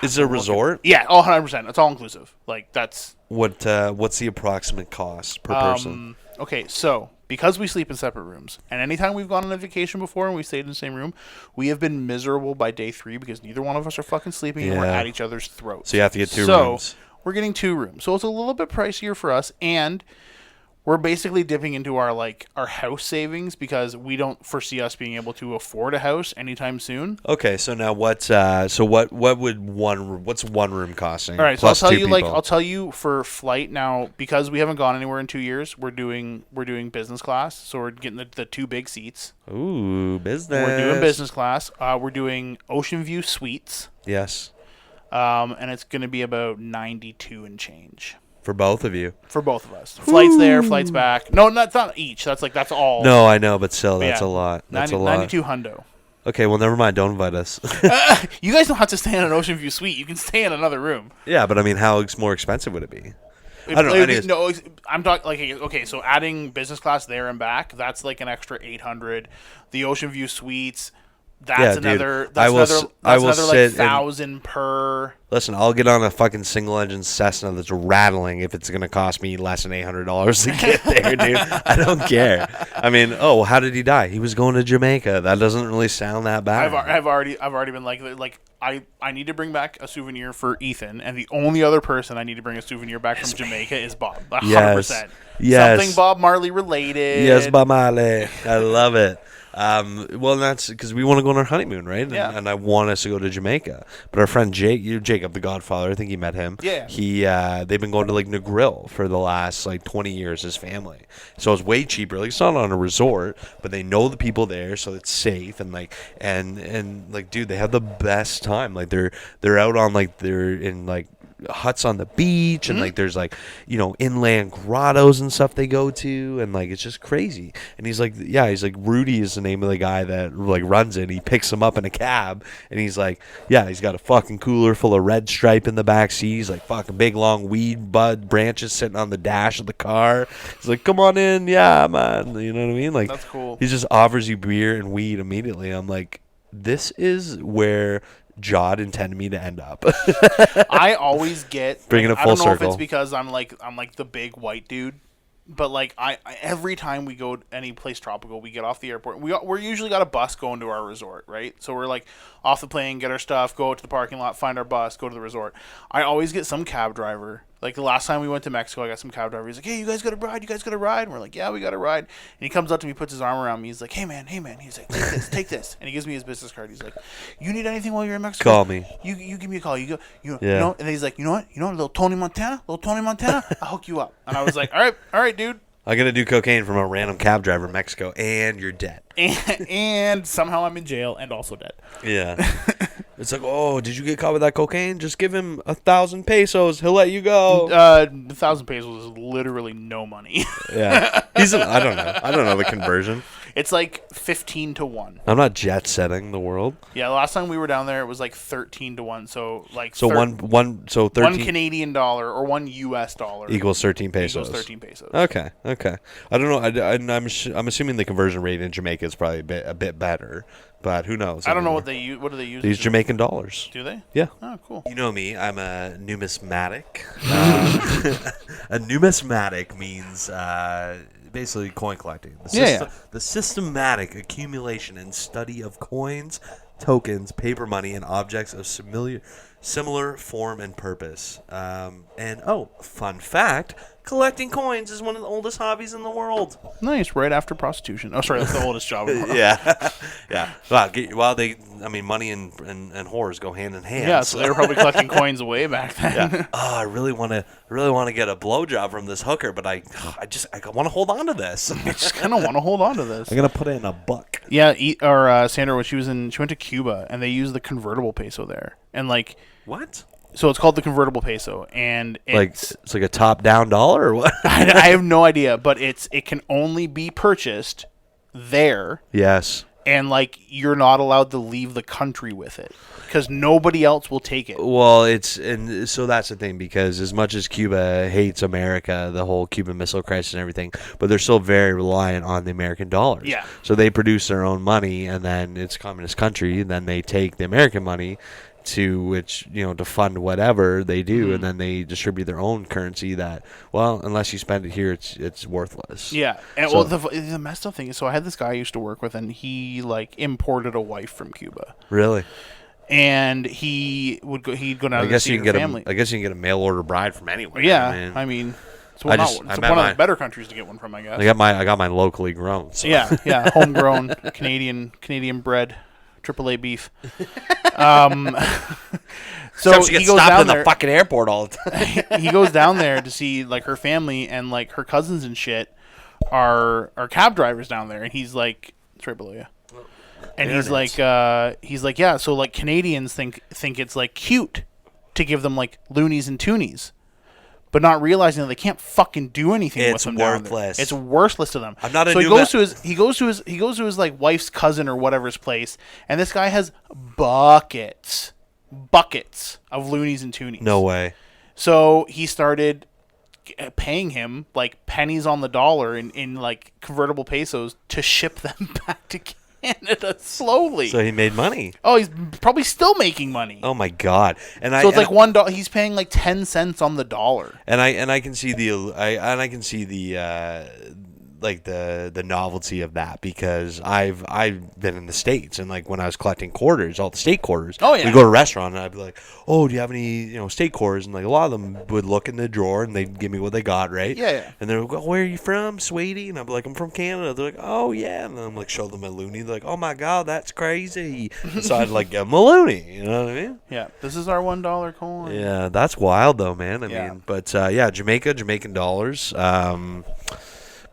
Speaker 2: Is it a resort?
Speaker 1: Yeah, 100%. It's all inclusive. Like, that's
Speaker 2: what's the approximate cost per person?
Speaker 1: Okay, so because we sleep in separate rooms, and anytime we've gone on a vacation before and we stayed in the same room, we have been miserable by day 3 because neither one of us are fucking sleeping and we're at each other's throats.
Speaker 2: So you have to get 2 rooms.
Speaker 1: So we're getting 2 rooms. So it's a little bit pricier for us, and we're basically dipping into our house savings because we don't foresee us being able to afford a house anytime soon.
Speaker 2: Okay, so now what's one room costing?
Speaker 1: All right,
Speaker 2: plus
Speaker 1: so
Speaker 2: I'll
Speaker 1: tell you for flight now, because we haven't gone anywhere in 2 years. We're doing business class, so we're getting the 2 big seats.
Speaker 2: Ooh, business.
Speaker 1: We're doing business class. We're doing Ocean View Suites.
Speaker 2: Yes.
Speaker 1: And it's going to be about 92 and change.
Speaker 2: For both of you.
Speaker 1: For both of us. Flights there, flights back. No, that's not each. That's all.
Speaker 2: No, I know, but still, that's a lot. That's
Speaker 1: 90,
Speaker 2: a lot.
Speaker 1: 92 hundo.
Speaker 2: Okay, well, never mind. Don't invite us.
Speaker 1: You guys don't have to stay in an Ocean View Suite. You can stay in another room.
Speaker 2: Yeah, but I mean, how more expensive would it be? I don't know.
Speaker 1: No, I'm talking okay. So adding business class there and back, that's like an extra $800. The Ocean View Suites, that's another. That's another like 1,000 per.
Speaker 2: Listen, I'll get on a fucking single engine Cessna that's rattling if it's gonna cost me less than $800 to get there, dude. I don't care. I mean, how did he die? He was going to Jamaica. That doesn't really sound that bad.
Speaker 1: I've already been like I need to bring back a souvenir for Ethan, and the only other person I need to bring a souvenir back from Jamaica is Bob. 100%.
Speaker 2: Yes.
Speaker 1: Something Bob Marley related.
Speaker 2: Yes, Bob Marley. I love it. Well, that's because we want to go on our honeymoon, right?
Speaker 1: Yeah.
Speaker 2: And I want us to go to Jamaica. But our friend Jacob, the Godfather, I think you met him.
Speaker 1: Yeah.
Speaker 2: They've been going to like Negril for the last 20 years. His family, so it's way cheaper. Like, it's not on a resort, but they know the people there, so it's safe. And dude, they have the best time. Like they're out on they're in huts on the beach, and there's inland grottos and stuff they go to, and it's just crazy. And he's like Rudy is the name of the guy that runs it. He picks him up in a cab, and he's he's got a fucking cooler full of Red Stripe in the back seat. He's fucking big long weed bud branches sitting on the dash of the car. He's like, come on in, yeah, man. You know what I mean?
Speaker 1: That's cool.
Speaker 2: He just offers you beer and weed immediately. I'm like, this is where Jod intended me to end up.
Speaker 1: I always get
Speaker 2: bringing it full
Speaker 1: I don't know
Speaker 2: circle.
Speaker 1: if it's because I'm the big white dude, but I every time we go any place tropical, we get off the airport. We're usually got a bus going to our resort, right? So we're off the plane, get our stuff, go out to the parking lot, find our bus, go to the resort. I always get some cab driver. The last time we went to Mexico, I got some cab driver. He's like, hey, you guys got a ride? You guys got a ride? And we're like, yeah, we got a ride. And he comes up to me, puts his arm around me. He's like, hey, man. He's like, take this. And he gives me his business card. He's like, you need anything while you're in Mexico?
Speaker 2: Call me.
Speaker 1: You give me a call. You know? And he's like, you know what? Little Tony Montana? I'll hook you up. And I was like, all right, dude.
Speaker 2: I'm going to do cocaine from a random cab driver in Mexico, and you're dead.
Speaker 1: And somehow I'm in jail and also dead.
Speaker 2: Yeah. It's like, oh, did you get caught with that cocaine? Just give him 1,000 pesos. He'll let you go.
Speaker 1: 1,000 pesos is literally no money.
Speaker 2: Yeah. I don't know. I don't know the conversion.
Speaker 1: It's like 15 to 1.
Speaker 2: I'm not jet setting the world.
Speaker 1: Yeah, the last time we were down there, it was like 13 to 1. So like
Speaker 2: So one 13
Speaker 1: one Canadian dollar or one US dollar
Speaker 2: equals 13 pesos.
Speaker 1: equals 13 pesos.
Speaker 2: Okay. I don't know. I'm assuming the conversion rate in Jamaica is probably a bit better, but who knows?
Speaker 1: I don't know what they use. What do they use?
Speaker 2: They use Jamaican dollars.
Speaker 1: Do they?
Speaker 2: Yeah.
Speaker 1: Oh, cool.
Speaker 2: You know me. I'm a numismatic. A numismatic means basically coin collecting. The systematic accumulation and study of coins, tokens, paper money, and objects of similar form and purpose. Fun fact, collecting coins is one of the oldest hobbies in the world.
Speaker 1: Nice, right after prostitution. Oh, sorry, that's the oldest job.
Speaker 2: Yeah. Money and whores go hand in hand.
Speaker 1: Yeah, so they were probably collecting coins way back then.
Speaker 2: Yeah. Oh, I really want to get a blowjob from this hooker, but I want to hold on to this.
Speaker 1: I just kind of want to hold on to this.
Speaker 2: I'm gonna put it in a buck.
Speaker 1: Yeah, Sandra, when she went to Cuba, and they used the convertible peso there, and like
Speaker 2: what?
Speaker 1: So it's called the convertible peso, and
Speaker 2: it's like a top-down dollar, or what?
Speaker 1: I have no idea, but it can only be purchased there.
Speaker 2: Yes.
Speaker 1: And like you're not allowed to leave the country with it because nobody else will take it.
Speaker 2: Well, so that's the thing, because as much as Cuba hates America, the whole Cuban Missile Crisis and everything, but they're still very reliant on the American dollars.
Speaker 1: Yeah.
Speaker 2: So they produce their own money, and then it's a communist country, and then they take the American money to fund whatever they do, and then they distribute their own currency that, well, unless you spend it here, it's worthless.
Speaker 1: Yeah, and so, the messed up thing is, so I had this guy I used to work with, and he like imported a wife from Cuba.
Speaker 2: Really?
Speaker 1: And he'd go down to see her family.
Speaker 2: I guess you can get a mail order bride from anywhere.
Speaker 1: Yeah, I mean it's one of the better countries to get one from, I guess.
Speaker 2: I got mine locally grown. So.
Speaker 1: Yeah, homegrown Canadian bred. AAA beef. So
Speaker 2: she gets stopped in the fucking airport all the time.
Speaker 1: He goes down there to see like her family, and like her cousins and shit are cab drivers down there, and he's like, it's right below you. And he's like, yeah. So like Canadians think it's like cute to give them like loonies and toonies, but not realizing that they can't fucking do anything with them.
Speaker 2: It's worthless.
Speaker 1: It's worthless to them.
Speaker 2: I'm not a
Speaker 1: so he goes to his like wife's cousin or whatever's place, and this guy has buckets of loonies and toonies.
Speaker 2: No way.
Speaker 1: So he started paying him like pennies on the dollar in like convertible pesos to ship them back to Canada slowly.
Speaker 2: So he made money.
Speaker 1: Oh, he's probably still making money.
Speaker 2: Oh my god!
Speaker 1: So it's like $1. He's paying like 10 cents on the dollar.
Speaker 2: And I can see the novelty of that, because I've been in the States, and like when I was collecting quarters, all the state quarters.
Speaker 1: Oh yeah.
Speaker 2: We go to a restaurant, and I'd be like, "Oh, do you have any state quarters?" And like a lot of them would look in the drawer, and they'd give me what they got, right?
Speaker 1: Yeah.
Speaker 2: And they'd go, "Where are you from, sweetie?" And I'd be like, "I'm from Canada." They're like, "Oh yeah," and then I'm like, show them a loonie. They're like, "Oh my god, that's crazy." And so I'd like give them a loonie. You know what I mean?
Speaker 1: Yeah. This is our $1 coin.
Speaker 2: Yeah, that's wild though, man. I mean, but Jamaican dollars.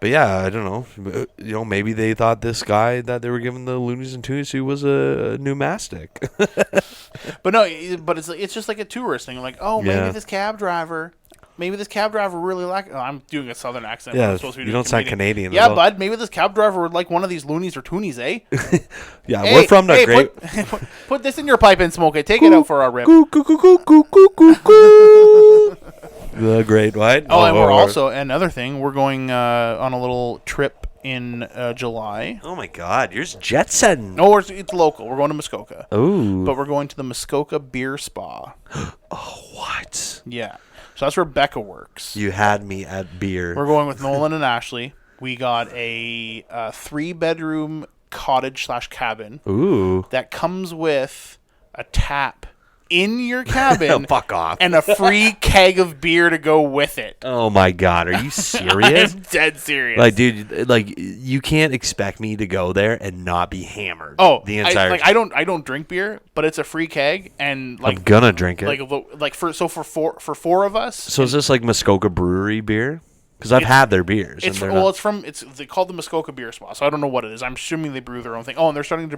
Speaker 2: But yeah, I don't know. Maybe they thought this guy that they were giving the loonies and toonies to was a numismatic.
Speaker 1: But no, but it's just like a tourist thing. Like, oh, maybe this cab driver really like. Oh, I'm doing a southern accent.
Speaker 2: Yeah,
Speaker 1: I'm supposed to be
Speaker 2: you don't sound Canadian.
Speaker 1: Yeah, bud. Maybe this cab driver would like one of these loonies or toonies, eh?
Speaker 2: Yeah, we're from the great.
Speaker 1: Put this in your pipe and smoke it. Take it out for our rip.
Speaker 2: The Great White.
Speaker 1: Oh, and we're also another thing. We're going on a little trip in July.
Speaker 2: Oh my God, you're jet setting.
Speaker 1: No, it's local. We're going to Muskoka.
Speaker 2: Ooh.
Speaker 1: But we're going to the Muskoka Beer Spa.
Speaker 2: Oh, what?
Speaker 1: Yeah. So that's where Becca works.
Speaker 2: You had me at beer.
Speaker 1: We're going with Nolan and Ashley. We got a 3-bedroom cottage/cabin.
Speaker 2: Ooh.
Speaker 1: That comes with a tap in your cabin.
Speaker 2: Fuck off.
Speaker 1: And a free keg of beer to go with it.
Speaker 2: Oh my God, are you serious?
Speaker 1: I'm dead serious.
Speaker 2: Like, dude, like you can't expect me to go there and not be hammered.
Speaker 1: Oh,
Speaker 2: the entire.
Speaker 1: I don't drink beer, but it's a free keg, and like
Speaker 2: I'm gonna drink it.
Speaker 1: Like for 4 of us.
Speaker 2: So is this like Muskoka Brewery beer? Because I've had their beers.
Speaker 1: It's
Speaker 2: and
Speaker 1: well, it's from they called the Muskoka Beer Spa, so I don't know what it is. I'm assuming they brew their own thing. Oh, and they're starting to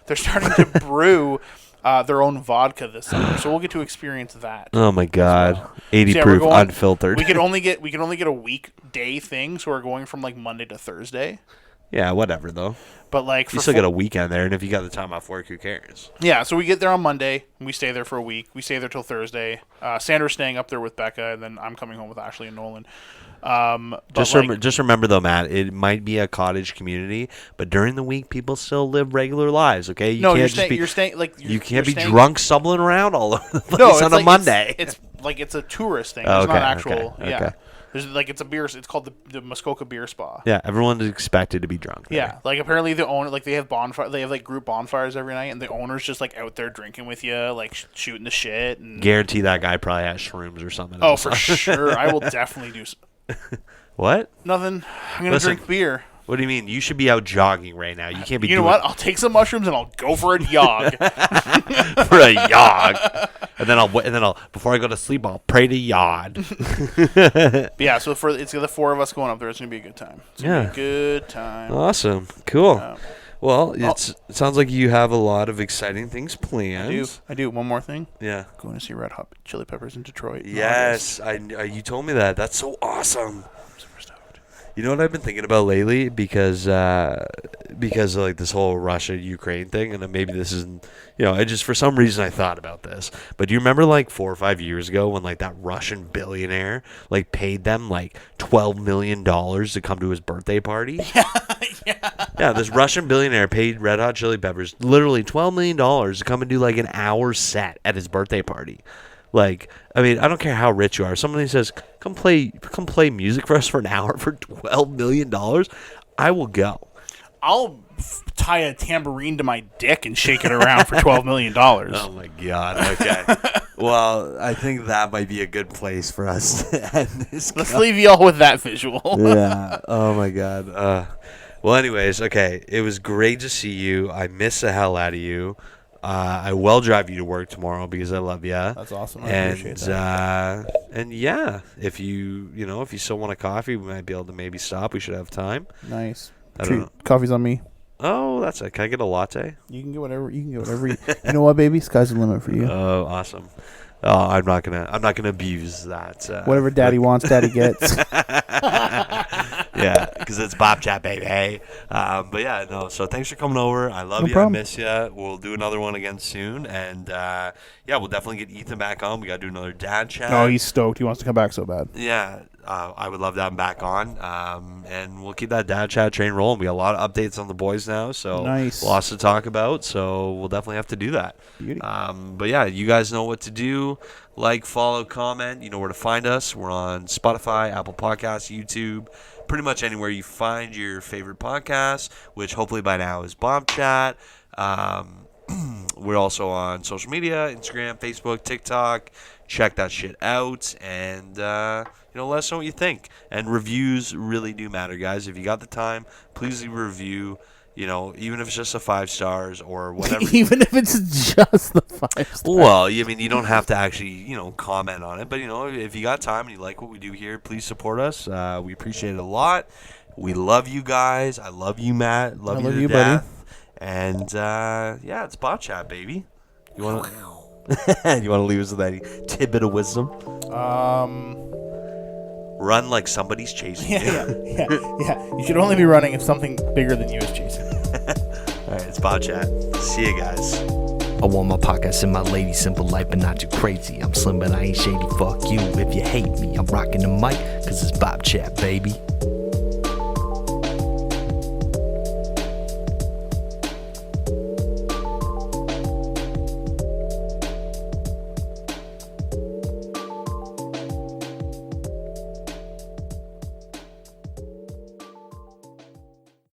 Speaker 1: They're starting to brew their own vodka this summer, so we'll get to experience that.
Speaker 2: Oh my god, 80
Speaker 1: So, yeah,
Speaker 2: proof,
Speaker 1: we're going-
Speaker 2: unfiltered.
Speaker 1: We can only get a weekday thing, so we're going from like Monday to Thursday.
Speaker 2: Yeah, whatever though.
Speaker 1: But like,
Speaker 2: You still get a weekend there, and if you got the time off work, who cares?
Speaker 1: yeah. So we get there on Monday, and we stay there for a week. We stay there till Thursday. Sandra's staying up there with Becca, and then I'm coming home with Ashley and Nolan.
Speaker 2: Just remember though, Matt, it might be a cottage community, but during the week, people still live regular lives. Okay, you
Speaker 1: you're staying like
Speaker 2: you can't be drunk stumbling around all over the place
Speaker 1: No,
Speaker 2: on a Monday.
Speaker 1: It's like it's a tourist thing.
Speaker 2: Oh,
Speaker 1: It's not
Speaker 2: okay,
Speaker 1: actual.
Speaker 2: okay,
Speaker 1: Yeah.
Speaker 2: okay.
Speaker 1: There's like it's a beer. It's called the Muskoka Beer Spa.
Speaker 2: Yeah, everyone's expected to be drunk. There.
Speaker 1: Yeah, like apparently the owner, like they have bonfire, they have like group bonfires every night, and the owner's just like out there drinking with you, like shooting the shit. And
Speaker 2: Guarantee that guy probably has shrooms or something.
Speaker 1: oh,
Speaker 2: else.
Speaker 1: for sure, I will definitely do.
Speaker 2: What?
Speaker 1: Nothing. I'm gonna
Speaker 2: Listen,
Speaker 1: drink beer.
Speaker 2: What do you mean? You should be out jogging right now. You can't be.
Speaker 1: You know what? I'll take some mushrooms and I'll go for a jog.
Speaker 2: For a yog, and then I'll before I go to sleep, I'll pray to Yod.
Speaker 1: Yeah, so it's the four of us going up there. It's gonna be a good time. It's gonna be a good time.
Speaker 2: Awesome, cool. Well, it sounds like you have a lot of exciting things planned.
Speaker 1: I do. One more thing.
Speaker 2: Yeah.
Speaker 1: Going to see Red Hot Chili Peppers in Detroit. in
Speaker 2: Yes,
Speaker 1: August.
Speaker 2: you told me that. That's so awesome.
Speaker 1: I'm super stoked.
Speaker 2: You know what I've been thinking about lately because of like this whole Russia-Ukraine thing, and maybe this isn't, I just for some reason I thought about this. But do you remember like 4 or 5 years ago when like that Russian billionaire like paid them like $12 million to come to his birthday party? Yeah, this Russian billionaire paid Red Hot Chili Peppers literally $12 million to come and do like an hour set at his birthday party. Like, I mean, I don't care how rich you are. Somebody says, come play music for us for an hour for $12 million. I will go.
Speaker 1: I'll tie a tambourine to my dick and shake it around for $12 million.
Speaker 2: Oh, my God. Okay. Well, I think that might be a good place for us to end this.
Speaker 1: Let's leave y'all with that visual.
Speaker 2: Yeah. Oh, my God. Well, anyways, okay. It was great to see you. I miss the hell out of you. I will drive you to work tomorrow because I love you.
Speaker 1: That's awesome. I appreciate that.
Speaker 2: And yeah, if you still want a coffee, we might be able to maybe stop. We should have time.
Speaker 1: Nice.
Speaker 2: I don't know.
Speaker 1: Coffee's on me.
Speaker 2: Oh, that's it. Can I get a latte?
Speaker 1: You can get whatever. You know what, baby? Sky's the limit for you.
Speaker 2: Oh, awesome. Oh, I'm not gonna abuse that.
Speaker 1: Whatever daddy wants, daddy gets.
Speaker 2: Yeah, because it's Bobchat Baby. But yeah, no. So thanks for coming over. I love
Speaker 1: No
Speaker 2: you.
Speaker 1: problem.
Speaker 2: I miss you. We'll do another one again soon. And yeah, we'll definitely get Ethan back on. We got to do another dad chat.
Speaker 1: Oh, he's stoked. He wants to come back so bad.
Speaker 2: Yeah, I would love to have him back on. And we'll keep that dad chat train rolling. We got a lot of updates on the boys now, so
Speaker 1: Nice.
Speaker 2: lots to talk about. So we'll definitely have to do that.
Speaker 1: Beauty.
Speaker 2: But yeah, you guys know what to do. Like, follow, comment. You know where to find us. We're on Spotify, Apple Podcasts, YouTube, pretty much anywhere you find your favorite podcast, which hopefully by now is Bobchat. We're also on social media, Instagram, Facebook, TikTok. Check that shit out, and let us know what you think. And reviews really do matter, guys. If you got the time, please leave a review. Even if it's just a 5 stars or whatever.
Speaker 1: Even if it's just the 5 stars.
Speaker 2: Well, I mean, you don't have to actually, comment on it. But, if you got time and you like what we do here, please support us. We appreciate it a lot. We love you guys. I love you, Matt. Love you to death. Buddy. And, yeah, it's Bobchat, baby. You want to leave us with any tidbit of wisdom? Run like somebody's chasing you.
Speaker 1: Yeah. You should only be running if something bigger than you is chasing you.
Speaker 2: All right, it's Bobchat. See you guys.
Speaker 6: I want my podcast and my lady, simple life, but not too crazy. I'm slim, but I ain't shady. Fuck you if you hate me. I'm rocking the mic, cause it's Bobchat, baby.